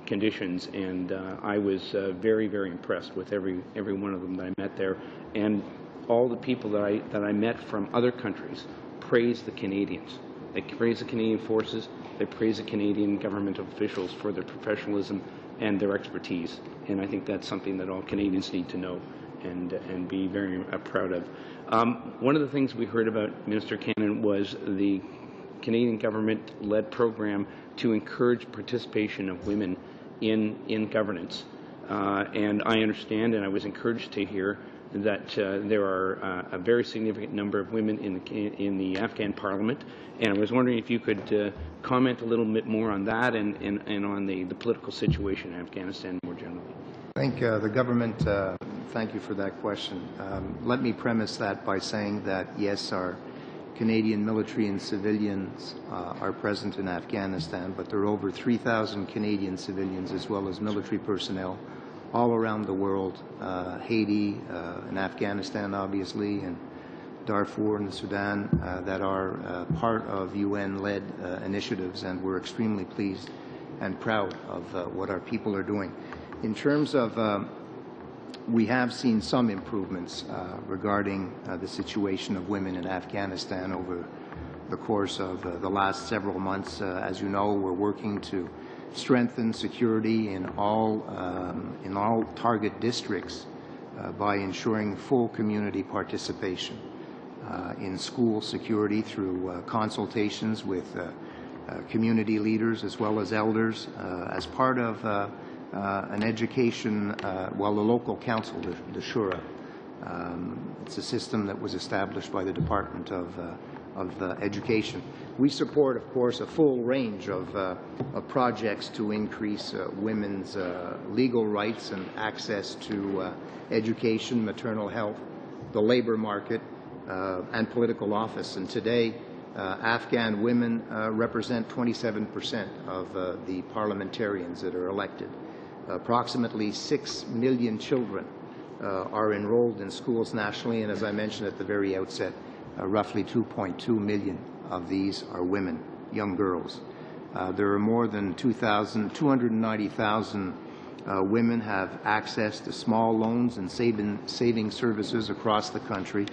conditions, and I was very, very impressed with every one of them that I met there, and all the people that I met from other countries praised the Canadians. They praised the Canadian forces. They praised the Canadian government officials for their professionalism and their expertise, and I think that's something that all Canadians need to know and be very proud of. One of the things we heard about, Minister Cannon, was the Canadian government-led program to encourage participation of women in governance. And I understand, and I was encouraged to hear, that there are a very significant number of women in the Afghan Parliament. And I was wondering if you could comment a little bit more on that and on the political situation in Afghanistan more generally. I think the government, thank you for that question. Let me premise that by saying that, yes, our Canadian military and civilians are present in Afghanistan, but there are over 3,000 Canadian civilians as well as military personnel all around the world, Haiti and Afghanistan, obviously, and Darfur and the Sudan, that are part of UN-led initiatives, and we're extremely pleased and proud of what our people are doing. In terms of we have seen some improvements regarding the situation of women in Afghanistan over the course of the last several months. As you know, we're working to strengthen security in all target districts by ensuring full community participation in school security through consultations with community leaders as well as elders as part of an education, the local council, the Shura. It's a system that was established by the Department of education. We support, of course, a full range of projects to increase women's legal rights and access to education, maternal health, the labor market, and political office. And today, Afghan women represent 27% of the parliamentarians that are elected. Approximately 6 million children are enrolled in schools nationally, and as I mentioned at the very outset, roughly 2.2 million of these are women, young girls. There are more than 290,000 women have access to small loans and saving services across the country,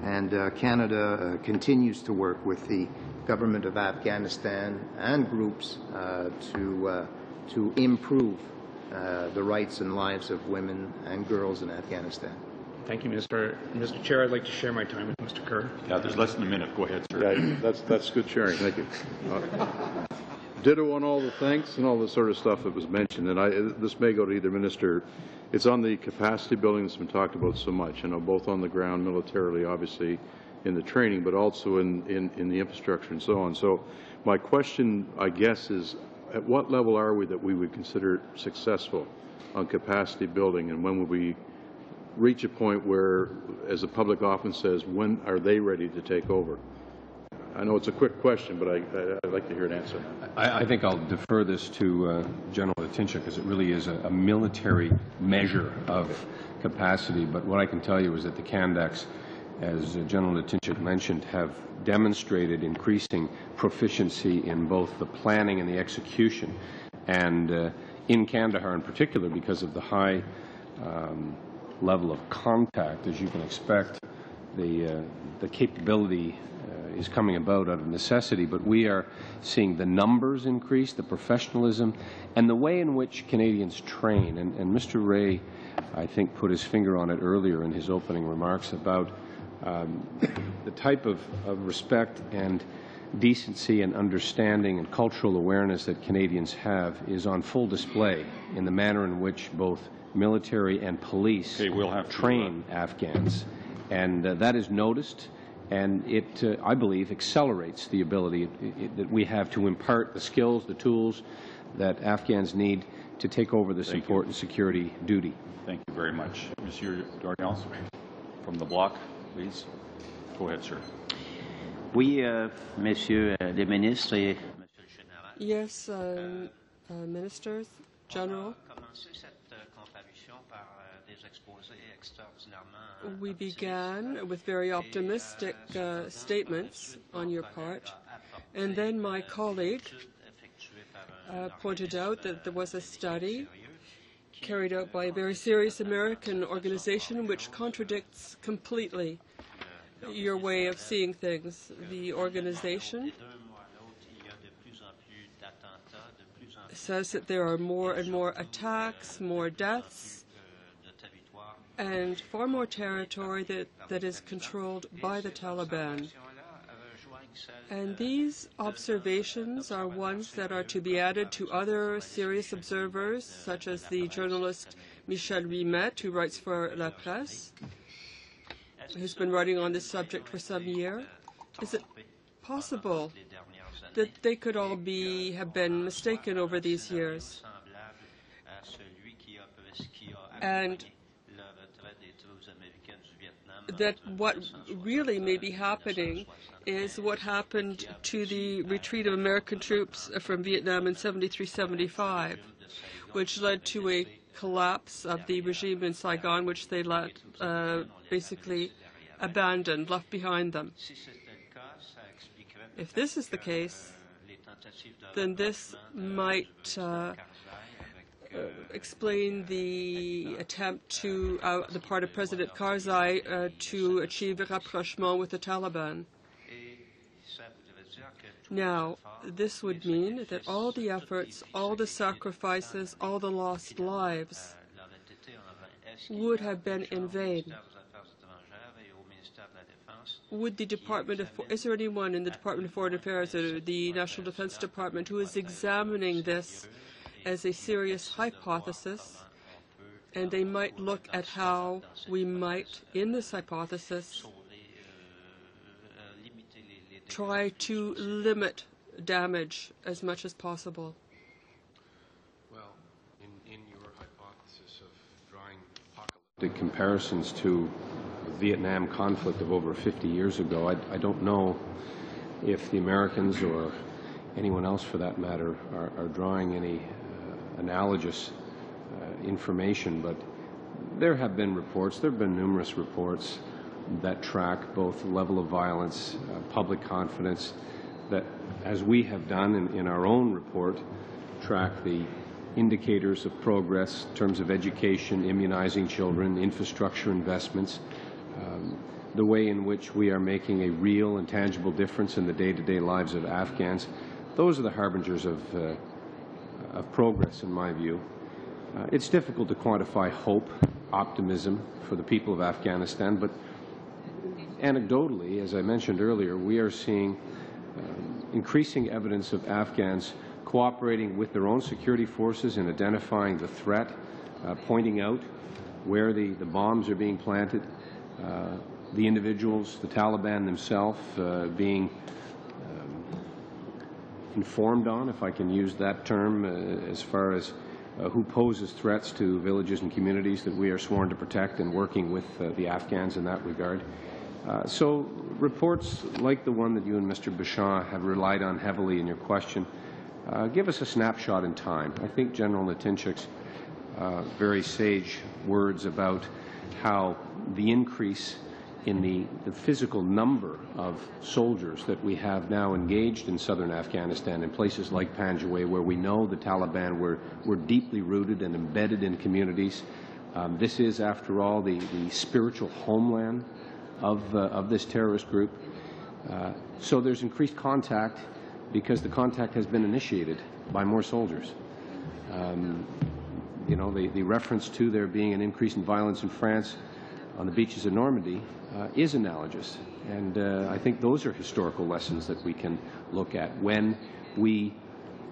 and Canada continues to work with the government of Afghanistan and groups to improve the rights and lives of women and girls in Afghanistan. Thank you, Minister. Mr. Chair, I'd like to share my time with Mr. Kerr. Yeah, there's less than a minute. Go ahead, sir. Yeah, that's good sharing. Thank you. Ditto on all the thanks and all the sort of stuff that was mentioned. And this may go to either minister. It's on the capacity building that's been talked about so much, both on the ground militarily, obviously, in the training, but also in the infrastructure and so on. So my question, I guess, is at what level are we that we would consider successful on capacity building, and when would we reach a point where, as the public often says, when are they ready to take over? I know it's a quick question, but I'd like to hear an answer. I think I'll defer this to General Latinchuk, because it really is a military measure of capacity. But what I can tell you is that the Kandax, as General Latinchuk mentioned, have demonstrated increasing proficiency in both the planning and the execution. And in Kandahar in particular, because of the high level of contact, as you can expect, the capability is coming about out of necessity, but we are seeing the numbers increase, the professionalism, and the way in which Canadians train. And Mr. Ray, I think, put his finger on it earlier in his opening remarks about the type of respect and decency and understanding and cultural awareness that Canadians have is on full display in the manner in which both military and police train Afghans. And that is noticed, and it, I believe, accelerates the ability that we have to impart the skills, the tools that Afghans need to take over this important security duty. Thank you very much. Monsieur Darnell, from the bloc, please. Go ahead, sir. Oui, messieurs les ministres et monsieur le général. Yes, ministers, general. We began with very optimistic statements on your part, and then my colleague pointed out that there was a study carried out by a very serious American organization which contradicts completely your way of seeing things. The organization says that there are more and more attacks, more deaths, and far more territory that is controlled by the Taliban. And these observations are ones that are to be added to other serious observers, such as the journalist Michel Rimet, who writes for La Presse, who's been writing on this subject for some year. Is it possible that they could all have been mistaken over these years? And that what really may be happening is what happened to the retreat of American troops from Vietnam in 73-75, which led to a collapse of the regime in Saigon, which they basically abandoned, left behind them. If this is the case, then this might explain the attempt to the part of President Karzai to achieve a rapprochement with the Taliban. Now, this would mean that all the efforts, all the sacrifices, all the lost lives would have been in vain. Would the is there anyone in the Department of Foreign Affairs or the National Defense Department who is examining this as a serious hypothesis, and they might look at how we might, in this hypothesis, try to limit damage as much as possible. Well, in your hypothesis of drawing apocalyptic comparisons to the Vietnam conflict of over 50 years ago, I don't know if the Americans or anyone else for that matter are drawing any analogous information, but there have been reports, there have been numerous reports that track both the level of violence, public confidence, that, as we have done in our own report, track the indicators of progress in terms of education, immunizing children, infrastructure investments, the way in which we are making a real and tangible difference in the day-to-day lives of Afghans. Those are the harbingers of progress, in my view. It's difficult to quantify hope, optimism for the people of Afghanistan, but anecdotally, as I mentioned earlier, we are seeing increasing evidence of Afghans cooperating with their own security forces in identifying the threat, pointing out where the bombs are being planted, the individuals, the Taliban themselves, being informed on, if I can use that term, as far as who poses threats to villages and communities that we are sworn to protect, and working with the Afghans in that regard. So reports like the one that you and Mr. Bashar have relied on heavily in your question give us a snapshot in time. I think General Natinchuk's very sage words about how the increase in the physical number of soldiers that we have now engaged in southern Afghanistan, in places like Panjwai, where we know the Taliban were deeply rooted and embedded in communities. This is, after all, the spiritual homeland of this terrorist group. So there's increased contact because the contact has been initiated by more soldiers. You know, the reference to there being an increase in violence in France on the beaches of Normandy is analogous. And I think those are historical lessons that we can look at when we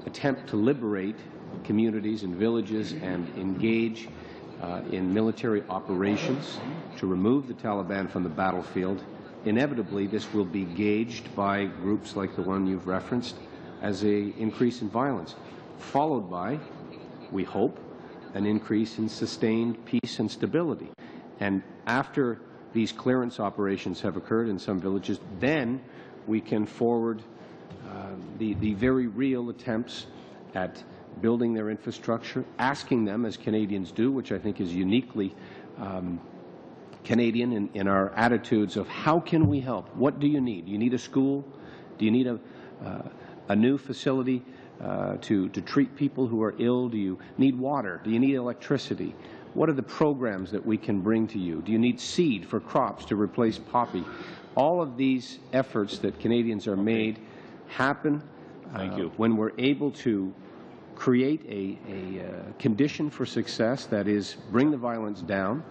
attempt to liberate communities and villages and engage in military operations to remove the Taliban from the battlefield. Inevitably, this will be gauged by groups like the one you've referenced as an increase in violence, followed by, we hope, an increase in sustained peace and stability. And after these clearance operations have occurred in some villages, then we can forward the very real attempts at building their infrastructure, asking them, as Canadians do, which I think is uniquely Canadian in our attitudes of how can we help? What do you need? Do you need a school? Do you need a new facility to treat people who are ill? Do you need water? Do you need electricity? What are the programs that we can bring to you? Do you need seed for crops to replace poppy? All of these efforts that Canadians are made happen when we're able to create a condition for success, that is, bring the violence down.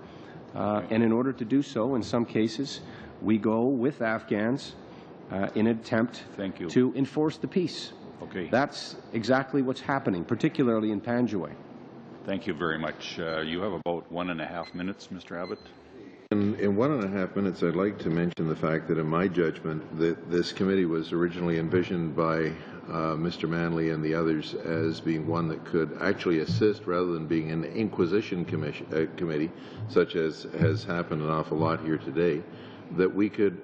And in order to do so, in some cases, we go with Afghans in an attempt to enforce the peace. That's exactly what's happening, particularly in Panjwai. Thank you very much. You have about 1.5 minutes, Mr. Abbott. In 1.5 minutes, I'd like to mention the fact that, in my judgment, that this committee was originally envisioned by Mr. Manley and the others as being one that could actually assist rather than being an inquisition committee, such as has happened an awful lot here today, that we could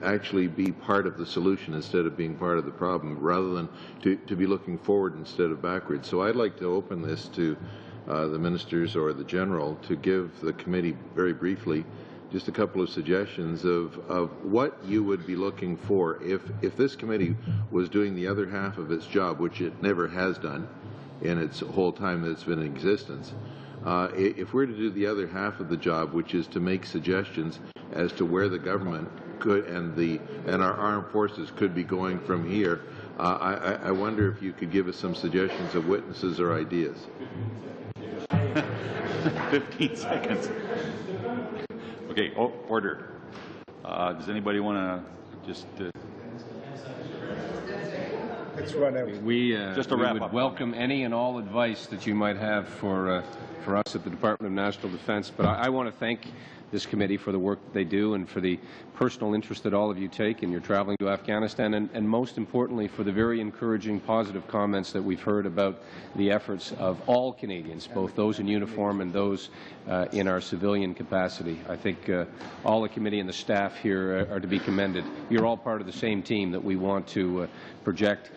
actually be part of the solution instead of being part of the problem, rather than to be looking forward instead of backwards. So I'd like to open this to the ministers or the general to give the committee very briefly just a couple of suggestions of what you would be looking for if this committee was doing the other half of its job, which it never has done in its whole time that it's been in existence. If we're to do the other half of the job, which is to make suggestions as to where the government could and our armed forces could be going from here, I wonder if you could give us some suggestions of witnesses or ideas. 15 seconds. Okay, order. Does anybody want to just... Let's run out. We would welcome any and all advice that you might have for us at the Department of National Defense. But I want to thank this committee for the work that they do and for the personal interest that all of you take in your traveling to Afghanistan, and most importantly for the very encouraging positive comments that we've heard about the efforts of all Canadians, both those in uniform and those in our civilian capacity. I think all the committee and the staff here are to be commended. You're all part of the same team that we want to project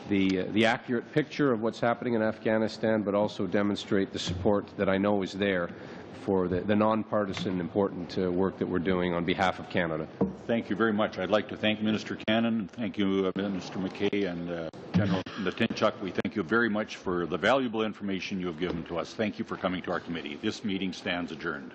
the accurate picture of what's happening in Afghanistan, but also demonstrate the support that I know is there for the nonpartisan important work that we're doing on behalf of Canada. Thank you very much. I'd like to thank Minister Cannon. Thank you, Minister McKay and General Latinchuk. We thank you very much for the valuable information you have given to us. Thank you for coming to our committee. This meeting stands adjourned.